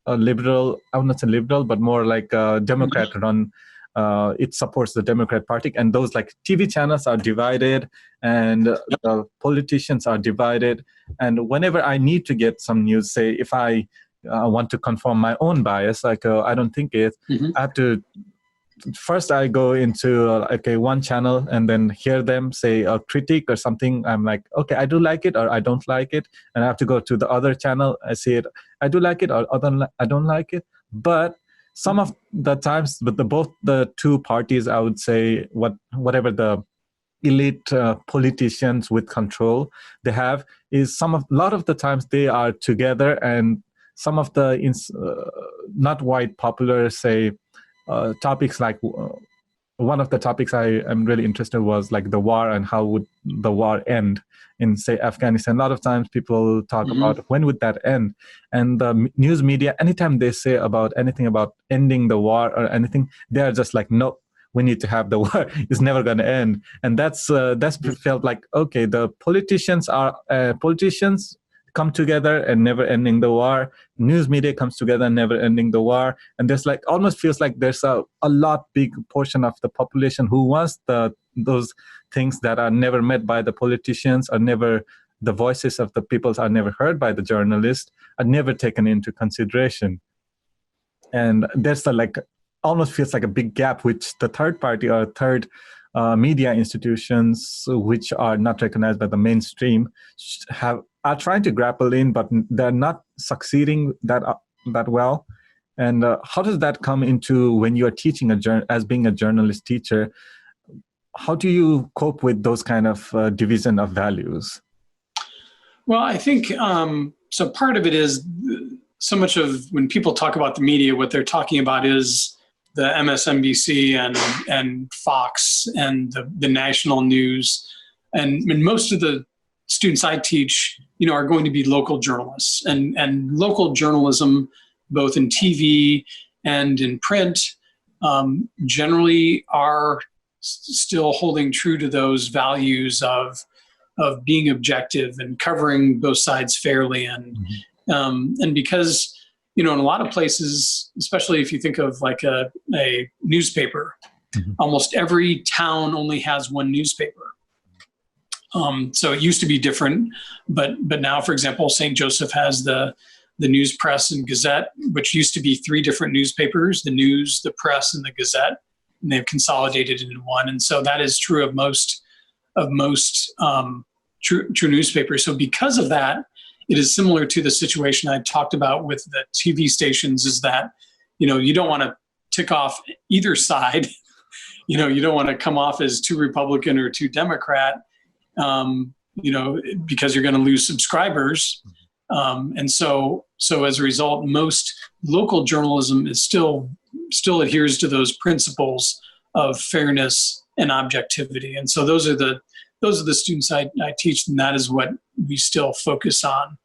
A: liberal, I would not say liberal, but more like Democrat run. It supports the Democrat Party, and those like TV channels are divided, and the politicians are divided. And whenever I need to get some news, say if I want to confirm my own bias, like I don't think it, I have to first I go into okay, one channel and then hear them say a critique or something. I'm like, okay, I do like it or I don't like it, and I have to go to the other channel. I see it, I do like it or I don't like it. But some of the times, with both the two parties, I would say whatever the elite politicians with control they have is a lot of the times they are together, and some of the not white popular say topics like one of the topics I am really interested was like the war and how would the war end in say Afghanistan. A lot of times people talk about when would that end, and the news media, anytime they say about anything about ending the war or anything, they are just like, no, we need to have the war. It's never going to end. And that's felt like, okay, the politicians come together and never ending the war. News media comes together and never ending the war. And there's like almost feels like there's a lot big portion of the population who wants those things that are never met by the politicians, or never, the voices of the peoples are never heard by the journalists, are never taken into consideration. And there's almost feels like a big gap which the third party or third media institutions, which are not recognized by the mainstream, are trying to grapple in, but they're not succeeding that well. And how does that come into when you're teaching as being a journalist teacher? How do you cope with those kind of division of values?
B: Well, I think so. Part of it is so much of when people talk about the media, what they're talking about is the MSNBC and Fox and the national news, and most of the students I teach, are going to be local journalists, and local journalism, both in TV and in print, generally are still holding true to those values of being objective and covering both sides fairly, and because in a lot of places, especially if you think of like a newspaper, almost every town only has one newspaper. So it used to be different, but now, for example, St. Joseph has the News, Press, and Gazette, which used to be three different newspapers: the News, the Press, and the Gazette, and they've consolidated into one. And so that is true of most true newspapers. So because of that, it is similar to the situation I talked about with the TV stations, is that, you don't want to tick off either side. You don't want to come off as too Republican or too Democrat, because you're going to lose subscribers. And so as a result, most local journalism is still adheres to those principles of fairness and objectivity. And so those are the students I teach, and that is what we still focus on.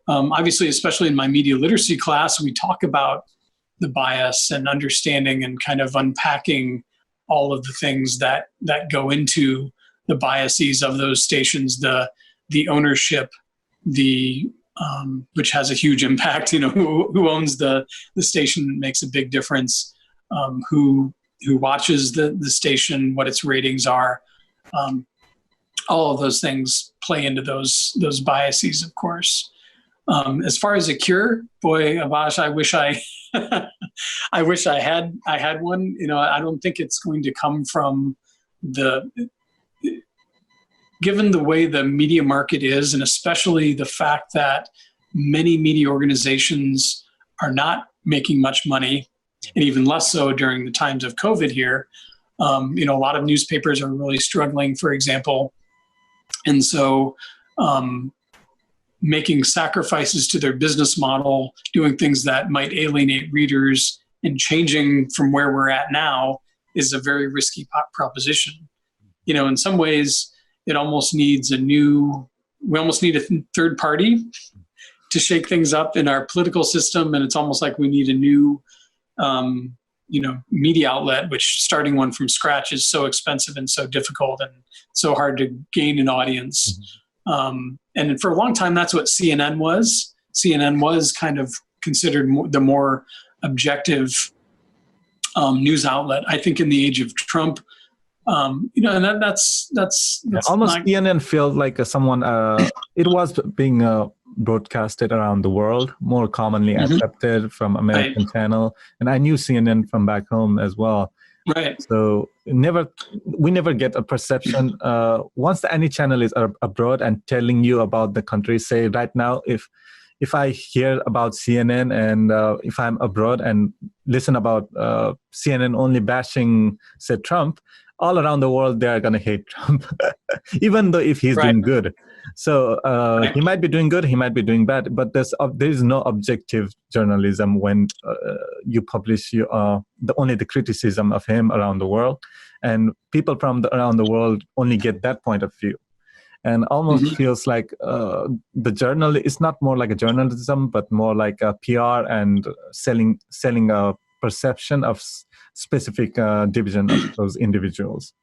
B: Obviously, especially in my media literacy class, we talk about the bias and understanding and kind of unpacking all of the things that go into the biases of those stations, the ownership, which has a huge impact. Who owns the station makes a big difference. Who watches the station, what its ratings are. All of those things play into those biases, of course. As far as a cure, boy, Abhash, I wish I had one. I don't think it's going to come from given the way the media market is, and especially the fact that many media organizations are not making much money, and even less so during the times of COVID here. A lot of newspapers are really struggling, for example. And so making sacrifices to their business model, doing things that might alienate readers, and changing from where we're at now is a very risky proposition. In some ways, it almost needs we almost need a third party to shake things up in our political system. And it's almost like we need a new, media outlet, which starting one from scratch is so expensive and so difficult and so hard to gain an audience. And for a long time, that's what CNN was. CNN was kind of considered the more objective news outlet. I think in the age of Trump, and that's
A: almost CNN feels like someone. It was being broadcasted around the world, more commonly accepted from American channel, and I knew CNN from back home as well.
B: Right.
A: So we never get a perception. Once any channel is abroad and telling you about the country, say right now, if I hear about CNN and if I'm abroad and listen about CNN only bashing, say, Trump, all around the world, they are going to hate Trump, even though if he's doing good. So he might be doing good, he might be doing bad, but there is no objective journalism when you publish only the criticism of him around the world. And people from around the world only get that point of view. And almost feels like the journal is not more like a journalism, but more like a PR and selling a perception of specific division of those individuals.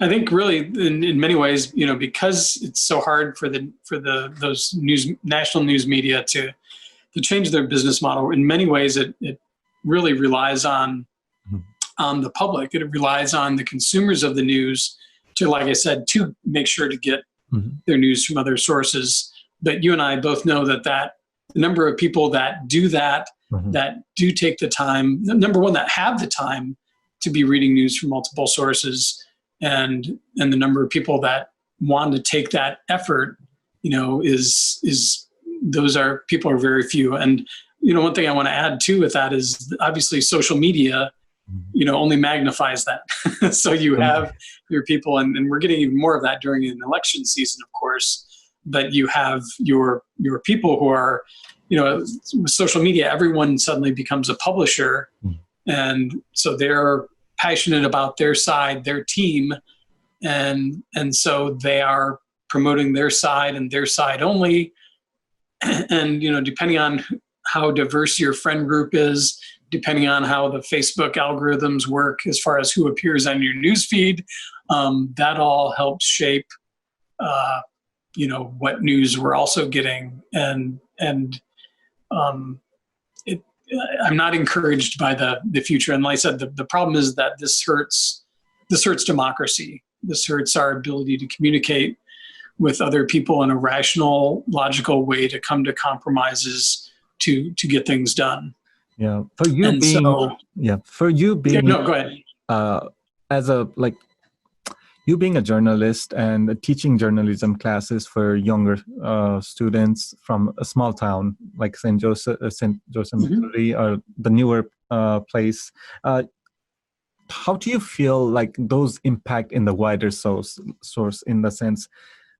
B: I think really in many ways, because it's so hard for those national news media to change their business model, in many ways it really relies on the public. It relies on the consumers of the news to, like I said, to make sure to get their news from other sources. But you and I both know that the number of people that do that, that do take the time, number one, that have the time to be reading news from multiple sources, and the number of people that want to take that effort, is people are very few. And one thing I want to add too with that is obviously social media, only magnifies that. So you have your people, and we're getting even more of that during an election season, of course. But you have your people who are, with social media, everyone suddenly becomes a publisher. And so they're passionate about their side, their team. And so they are promoting their side and their side only. And, depending on how diverse your friend group is, depending on how the Facebook algorithms work as far as who appears on your newsfeed, that all helps shape, what news we're also getting. And I'm not encouraged by the future. And like I said, the problem is that this hurts democracy. This hurts our ability to communicate with other people in a rational, logical way to come to compromises to get things done.
A: Yeah. For you being
B: no, go ahead.
A: You being a journalist and teaching journalism classes for younger students from a small town like St. Joseph, Missouri, or the newer place, how do you feel like those impact in the wider source in the sense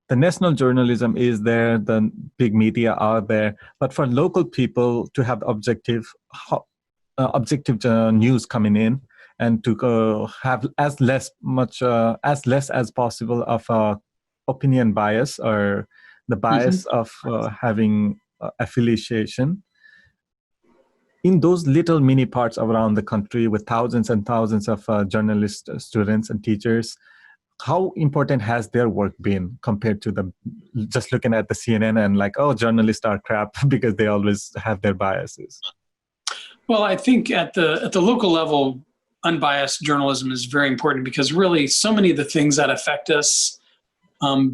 A: the national journalism is there, the big media are there, but for local people to have objective news coming in, and to have as less as possible of opinion bias or the bias of having affiliation in those little mini parts around the country with thousands and thousands of journalist students and teachers. How important has their work been compared to just looking at the CNN and like, oh, journalists are crap because they always have their biases?
B: Well, I think at the local level, unbiased journalism is very important because really so many of the things that affect us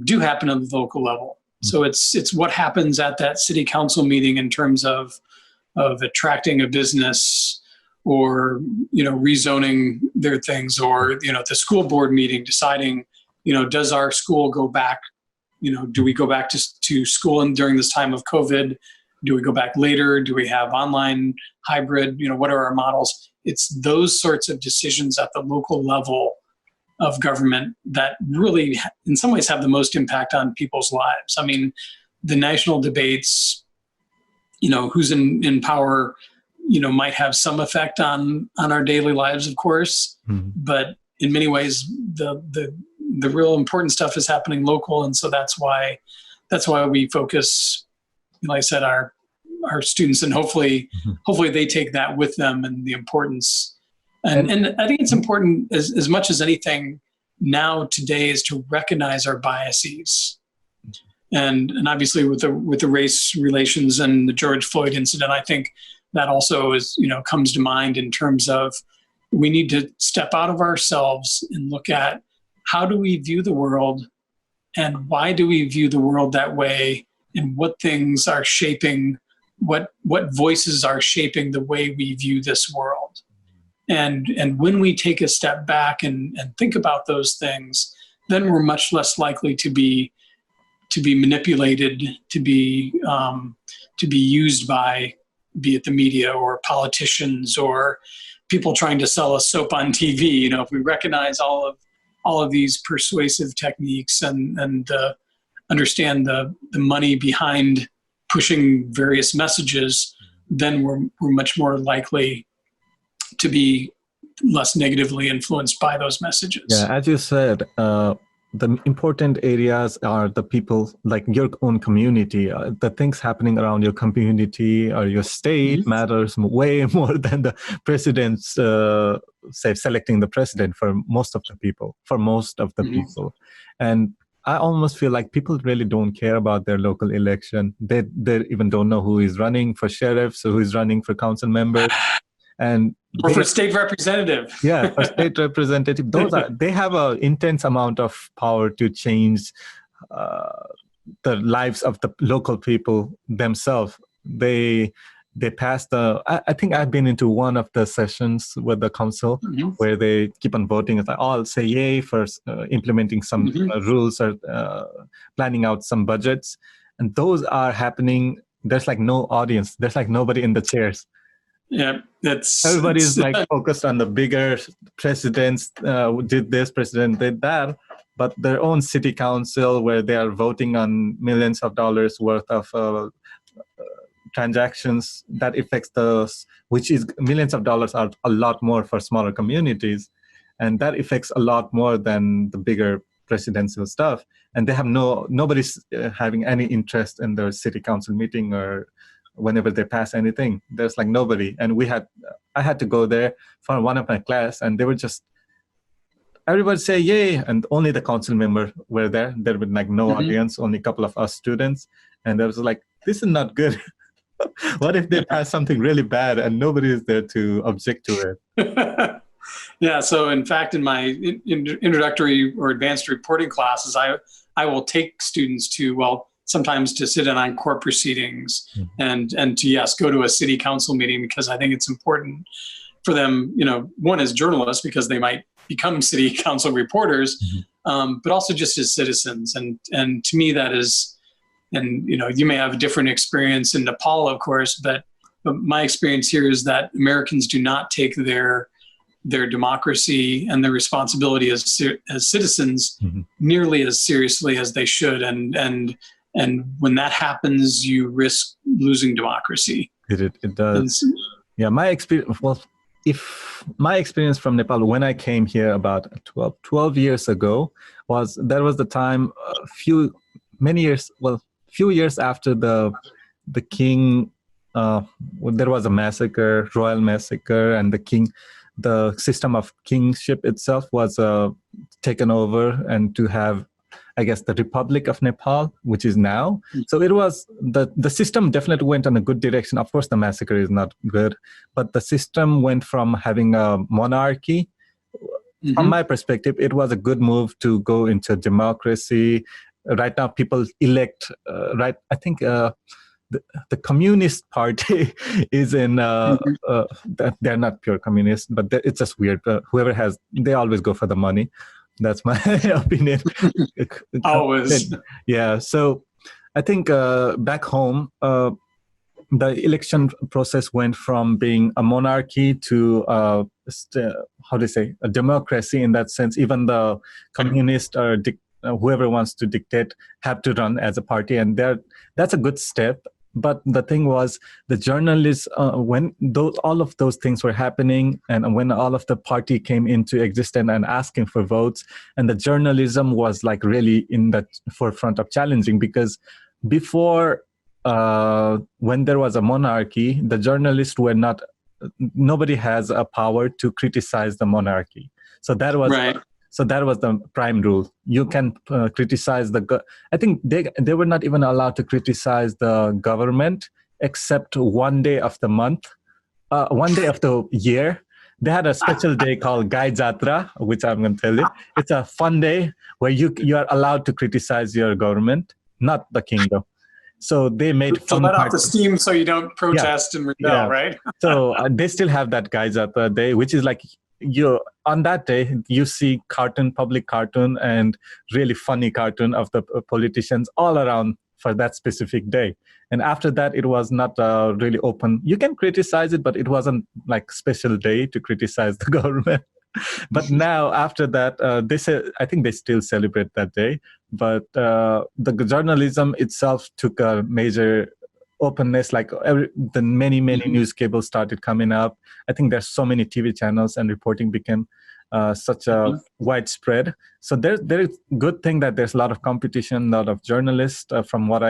B: do happen at the local level. So it's what happens at that city council meeting in terms of attracting a business or, rezoning their things, or, the school board meeting deciding, does our school go back, do we go back to school during this time of COVID? Do we go back later? Do we have online hybrid? What are our models? It's those sorts of decisions at the local level of government that really, in some ways, have the most impact on people's lives. I mean, the national debates, who's in power, might have some effect on our daily lives, of course.
A: Mm-hmm.
B: But in many ways, the real important stuff is happening local, and so that's why we focus, like I said, our students, and hopefully they take that with them, and the importance. And I think it's important as much as anything now today is to recognize our biases. And obviously with the race relations and the George Floyd incident, I think that also comes to mind in terms of we need to step out of ourselves and look at how do we view the world, and why do we view the world that way, and what things are shaping, what voices are shaping the way we view this world. And when we take a step back and think about those things, then we're much less likely to be manipulated, to be used by, be it the media or politicians or people trying to sell us soap on TV. If we recognize all of these persuasive techniques and understand the money behind pushing various messages, then we're much more likely to be less negatively influenced by those messages.
A: Yeah, as you said, the important areas are the people, like your own community. The things happening around your community or your state matters way more than the president's, selecting the president for most of the people. And I almost feel like people really don't care about their local election. They even don't know who is running for sheriffs or who is running for council members.
B: Or for state representative.
A: Yeah, for state representative. They have an intense amount of power to change the lives of the local people themselves. They pass I think I've been into one of the sessions with the council where they keep on voting. It's like, I'll say yay for implementing some rules or planning out some budgets. And those are happening. There's like no audience. There's like nobody in the chairs.
B: Yeah,
A: everybody's like focused on the bigger presidents did this, president did that, but their own city council where they are voting on millions of dollars worth of transactions that affects which is millions of dollars are a lot more for smaller communities, and that affects a lot more than the bigger presidential stuff. And they have nobody's having any interest in their city council meeting or whenever they pass anything. There's like nobody. And I had to go there for one of my class, and they were just, everybody say yay, and only the council member were there. There was like no audience, only a couple of us students. And I was like, this is not good. What if they pass something really bad and nobody is there to object to it?
B: Yeah, so in fact, in my introductory or advanced reporting classes, I will take students to, sometimes to sit in on court proceedings and to, go to a city council meeting, because I think it's important for them, one, as journalists, because they might become city council reporters, but also just as citizens. And to me, that is, and, you may have a different experience in Nepal, of course, but my experience here is that Americans do not take their democracy and their responsibility as citizens nearly as seriously as they should. And when that happens, you risk losing democracy.
A: It does. Yeah, my experience. Well, my experience from Nepal when I came here about 12 years ago was the time few years after the king. There was a massacre, royal massacre, and the system of kingship itself was taken over, and to have, I guess, the Republic of Nepal, which is now. So it was, the system definitely went in a good direction. Of course, the massacre is not good, but the system went from having a monarchy. From my perspective, it was a good move to go into democracy. Right now, people elect, I think the Communist Party is in, they're not pure communists, but it's just weird. Whoever they always go for the money. That's my opinion.
B: Always.
A: Yeah. So I think back home, the election process went from being a monarchy to how do you say, a democracy in that sense. Even the communist or whoever wants to dictate have to run as a party, and that's a good step. But the thing was, the journalists, when all of those things were happening, and when all of the party came into existence and asking for votes, and the journalism was like really in the forefront of challenging, because before, when there was a monarchy, the journalists were not. Nobody has a power to criticize the monarchy. So that was
B: Right.
A: So that was the prime rule. You can criticize I think they were not even allowed to criticize the government except one day of the month, one day of the year. They had a special day called Gai Jatra, which I'm going to tell you. It's a fun day where you are allowed to criticize your government, not the kingdom. So they made
B: to let off the steam so you don't protest and rebel, right?
A: So they still have that Gai Jatra day, which is like, on that day you see public cartoon and really funny cartoon of the politicians all around for that specific day. And after that, it was not really open. You can criticize it, but it wasn't like special day to criticize the government. But now after that, they say, I think they still celebrate that day, but the journalism itself took a major openness. Like the many news cables started coming up. I think there's so many TV channels, and reporting became such a widespread. So there's good thing that there's a lot of competition, a lot of journalists from what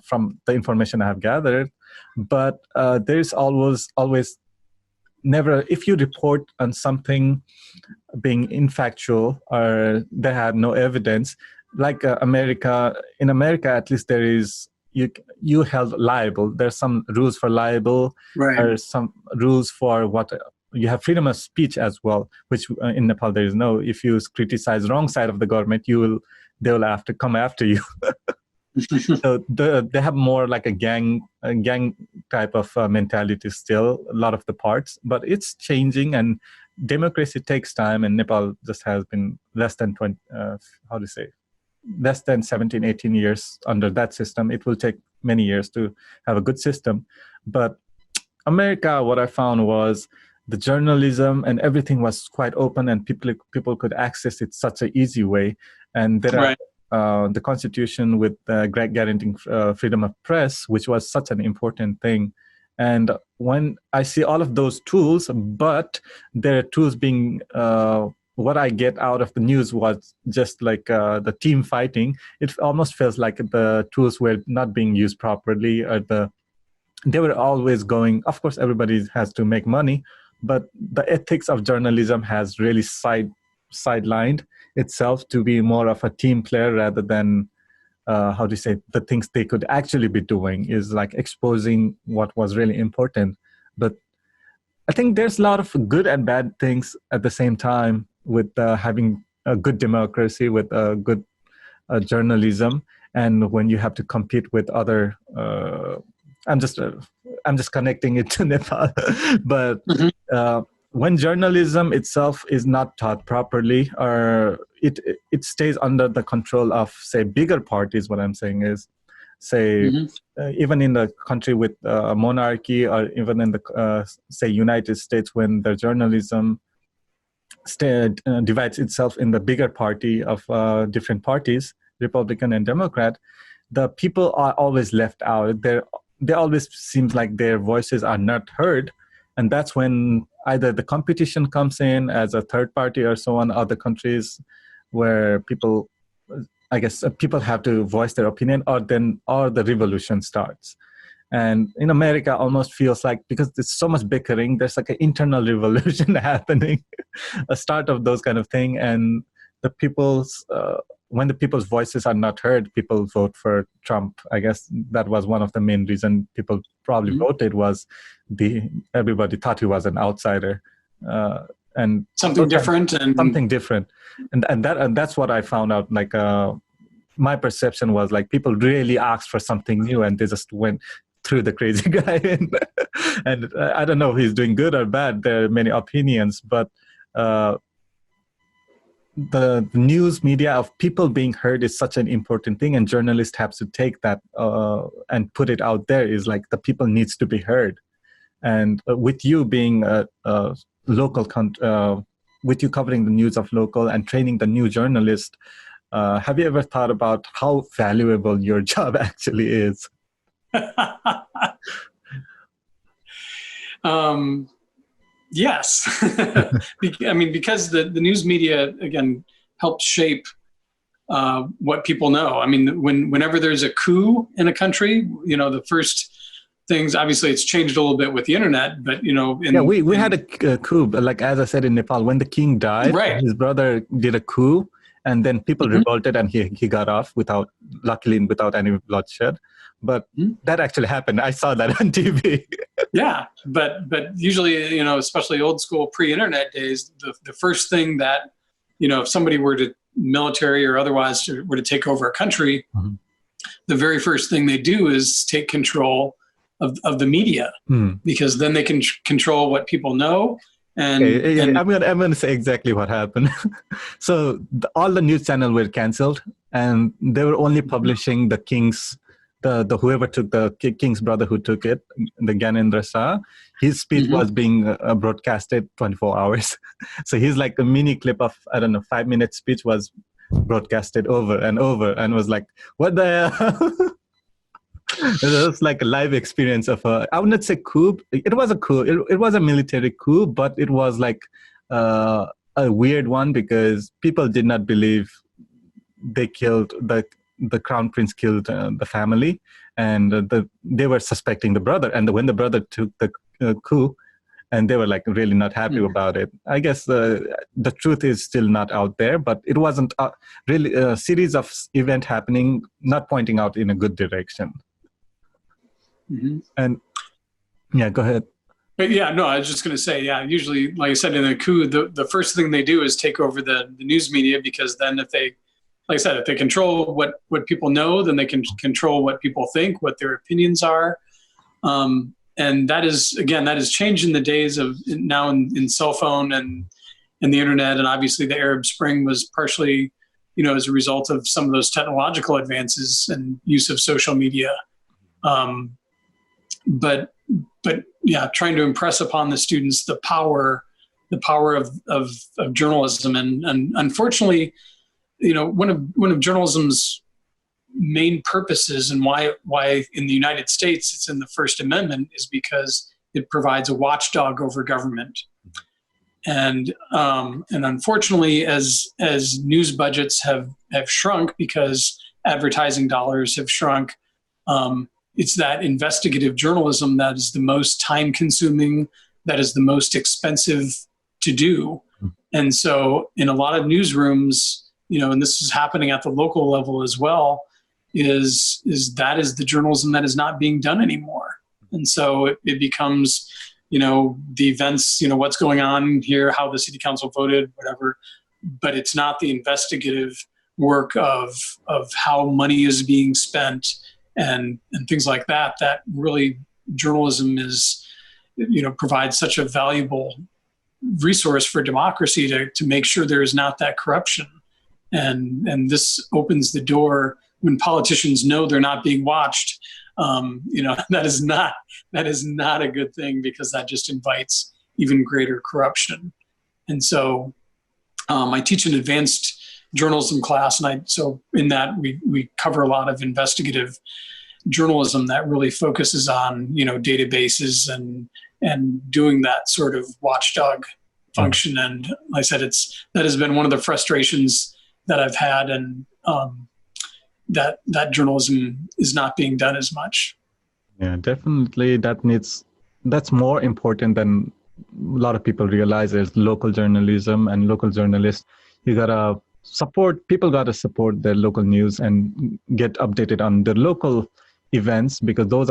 A: from the information I have gathered. But there's always never, if you report on something being infactual or they have no evidence, like in America at least, there is, you held liable. There's some rules for liable.
B: Right.
A: There's some rules for what you have freedom of speech as well, which in Nepal there is no. If you criticize wrong side of the government, they will have to come after you. So they have more like a gang type of mentality still, a lot of the parts, but it's changing, and democracy takes time, and Nepal just has been less than 17, 18 years under that system. It will take many years to have a good system. But America, what I found was the journalism and everything was quite open, and people could access it such an easy way. And there are the constitution with guaranteeing freedom of press, which was such an important thing. And when I see all of those tools, but there are tools being what I get out of the news was just like the team fighting. It almost feels like the tools were not being used properly, or they were always going. Of course, everybody has to make money, but the ethics of journalism has really sidelined itself to be more of a team player rather than the things they could actually be doing is like exposing what was really important. But I think there's a lot of good and bad things at the same time with having a good democracy, with a good journalism, and when you have to compete with other. I'm just connecting it to Nepal, but when journalism itself is not taught properly, or it stays under the control of, say, bigger parties. What I'm saying is, say, even in the country with monarchy, or even in the say United States, when the journalism divides itself in the bigger party of different parties, Republican and Democrat, the people are always left out. They always seems like their voices are not heard, and that's when either the competition comes in as a third party or so on. Other countries where people have to voice their opinion, or the revolution starts. And in America, almost feels like, because there's so much bickering, there's like an internal revolution happening, a start of those kind of thing. And the people's when the people's voices are not heard, people vote for Trump. I guess that was one of the main reasons people probably voted, was everybody thought he was an outsider. And
B: something different.
A: And that's what I found out. Like my perception was like people really asked for something new, and they just went through the crazy guy. And I don't know if he's doing good or bad. There are many opinions, but the news media of people being heard is such an important thing, and journalists have to take that and put it out there. Is like the people needs to be heard. And with you being a local, with you covering the news of local and training the new journalist, have you ever thought about how valuable your job actually is?
B: Yes. I mean, because the news media, again, helps shape what people know. I mean, whenever there's a coup in a country, the first things, obviously it's changed a little bit with the internet, but
A: we had a coup, like as I said, in Nepal, when the king died,
B: right.
A: His brother did a coup, and then people revolted, and he got off luckily without any bloodshed. But that actually happened. I saw that on TV.
B: Yeah, but usually, especially old school pre-internet days, the first thing that, if somebody were to military or otherwise were to take over a country, the very first thing they do is take control of the media, because then they can control what people know. And
A: I'm gonna say exactly what happened. So all the news channels were canceled, and they were only publishing the king's, the whoever took the king's brother who took it, the Gyanendra Shah. His speech was being broadcasted 24 hours. So he's like a mini clip of 5-minute speech was broadcasted over and over, and was like, what the hell? It was like a live experience of I would not say coup. It was a coup. It was a military coup, but it was like a weird one, because people did not believe they killed the crown prince killed the family, and they were suspecting the brother. And when the brother took the coup, and they were like really not happy about it. I guess the truth is still not out there, but it wasn't really a series of event happening, not pointing out in a good direction. And yeah, go ahead.
B: But yeah, no, I was just going to say, yeah, usually, like I said, in a coup, the first thing they do is take over the news media, because then if they, like I said, if they control what people know, then they can control what people think, what their opinions are. And that is changed in the days of now in cell phone and the internet. And obviously the Arab Spring was partially, as a result of some of those technological advances and use of social media. But yeah, trying to impress upon the students the power of journalism. And unfortunately, one of journalism's main purposes, and why in the United States it's in the First Amendment, is because it provides a watchdog over government. And unfortunately, as news budgets have shrunk because advertising dollars have shrunk, it's that investigative journalism that is the most time consuming, that is the most expensive to do. And so in a lot of newsrooms, and this is happening at the local level as well, is the journalism that is not being done anymore. And so it becomes, the events, what's going on here, how the city council voted, whatever, but it's not the investigative work of how money is being spent and things like that really journalism is, provides such a valuable resource for democracy to make sure there is not that corruption. And this opens the door when politicians know they're not being watched. That is not a good thing, because that just invites even greater corruption. And so I teach an advanced journalism class, and so in that we cover a lot of investigative journalism that really focuses on databases and doing that sort of watchdog function. And like I said, that has been one of the frustrations that I've had, and that journalism is not being done as much.
A: Yeah, definitely. That's more important than a lot of people realize. Is local journalism and local journalists. People gotta support their local news and get updated on the local events, because those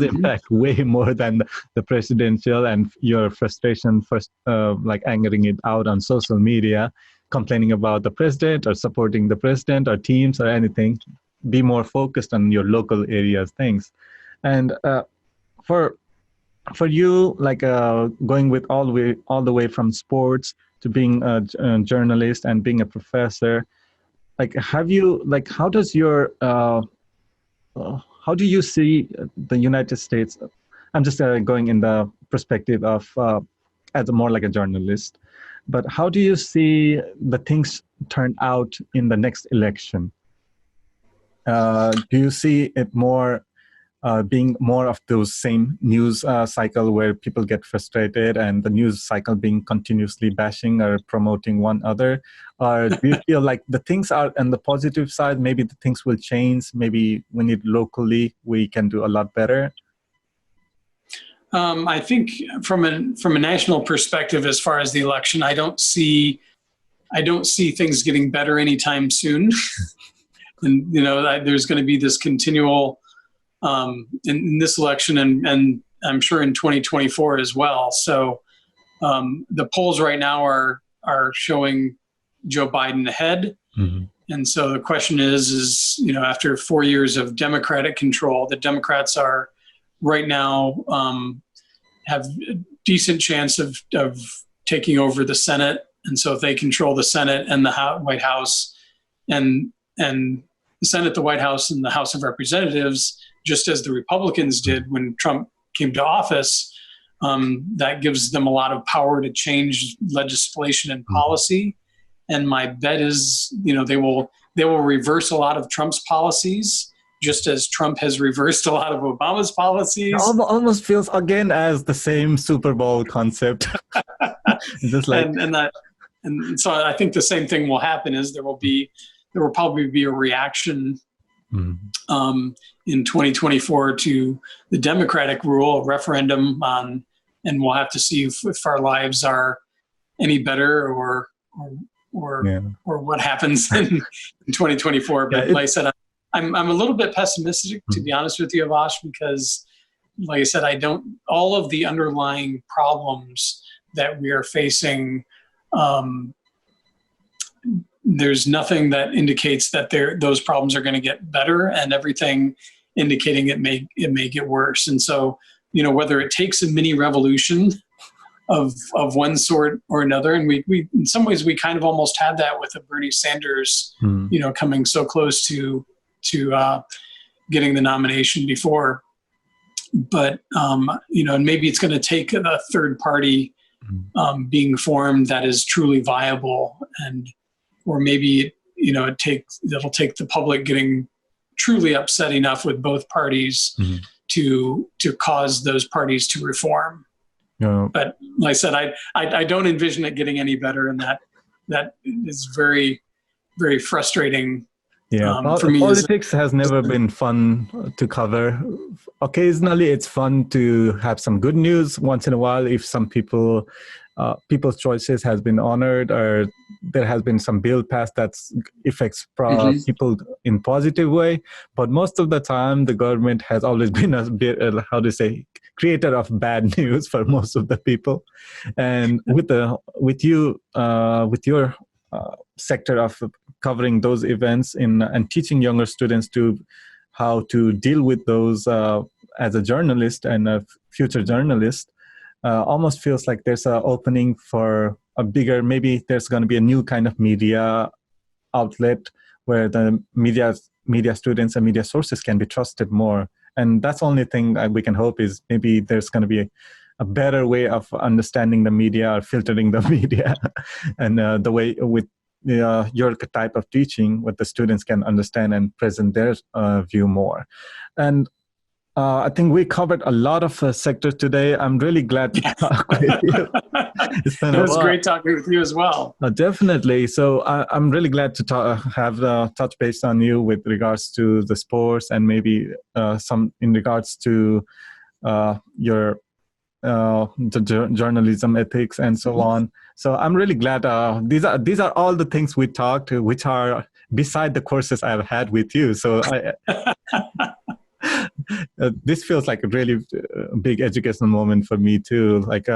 A: impact way more than the presidential, and your frustration first, like angering it out on social media, complaining about the president or supporting the president or teams or anything. Be more focused on your local areas things. And for you, like going with all the way from sports to being a journalist and being a professor, like, how does your how do you see the United States? I'm just going in the perspective of as a more like a journalist, but how do you see the things turn out in the next election? Do you see it more being more of those same news cycle where people get frustrated and the news cycle being continuously bashing or promoting one other? Or do you feel like the things are on the positive side, maybe the things will change, maybe we need locally, we can do a lot better?
B: I think from a national perspective, as far as the election, I don't see things getting better anytime soon. And, there's going to be this continual, in this election and I'm sure in 2024 as well. So the polls right now are showing Joe Biden ahead. Mm-hmm. And so the question is, after 4 years of Democratic control, the Democrats are right now have a decent chance of taking over the Senate. And so if they control the Senate and the White House and the Senate, the White House, and the House of Representatives, just as the Republicans did when Trump came to office, that gives them a lot of power to change legislation and policy. And my bet is, they will reverse a lot of Trump's policies, just as Trump has reversed a lot of Obama's policies.
A: It almost feels again as the same Super Bowl concept. Just like
B: and so I think the same thing will happen. Is there will probably be a reaction in 2024 to the Democratic rule, a referendum on, and we'll have to see if our lives are any better or what happens in 2024. But like I said, I'm a little bit pessimistic, to be honest with you, Abhash, because like I said, all of the underlying problems that we are facing, there's nothing that indicates that those problems are going to get better, and everything indicating it may get worse. And so, whether it takes a mini revolution of one sort or another, and we in some ways we kind of almost had that with a Bernie Sanders, coming so close to getting the nomination before. But and maybe it's going to take a third party being formed that is truly viable, or maybe it'll take the public getting truly upset enough with both parties to cause those parties to reform. But like I said, I don't envision it getting any better, and that is very, very frustrating.
A: For me, politics has never been fun to cover. Occasionally, it's fun to have some good news once in a while if some people's choices has been honored, or there has been some bill passed that affects people in positive way. But most of the time, the government has always been a bit, creator of bad news for most of the people. And with your sector of covering those events and teaching younger students to how to deal with those as a journalist and a future journalist, almost feels like there's an opening for a bigger, maybe there's going to be a new kind of media outlet where the media students and media sources can be trusted more. And that's the only thing we can hope is maybe there's going to be a better way of understanding the media or filtering the media and the way with your type of teaching, what the students can understand and present their view more. And I think we covered a lot of sectors today. I'm really glad to talk with you.
B: It was great talking with you as well.
A: Definitely. So I'm really glad to have touch base on you with regards to the sports and maybe some in regards to your the journalism ethics and so on. So I'm really glad these are all the things we talked, which are beside the courses I've had with you. So this feels like a really big educational moment for me too. Like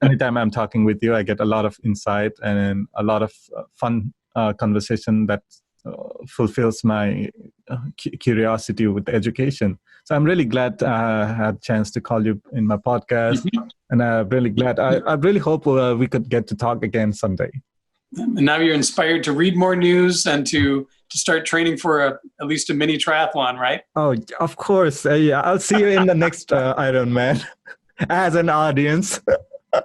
A: anytime I'm talking with you, I get a lot of insight and a lot of fun conversation that fulfills my curiosity with education. So I'm really glad I had a chance to call you in my podcast.
B: Mhm.
A: And I'm really glad. I really hope we could get to talk again someday.
B: And now you're inspired to read more news and to start training for at least a mini triathlon, right?
A: Oh, of course. Yeah, I'll see you in the next Ironman as an audience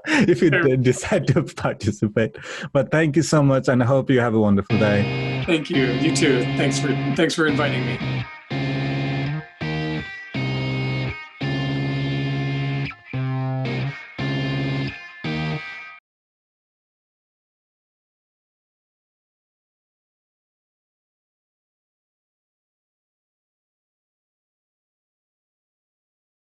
A: if you decide to participate. But thank you so much, and I hope you have a wonderful day.
B: Thank you. You too. Thanks for inviting me.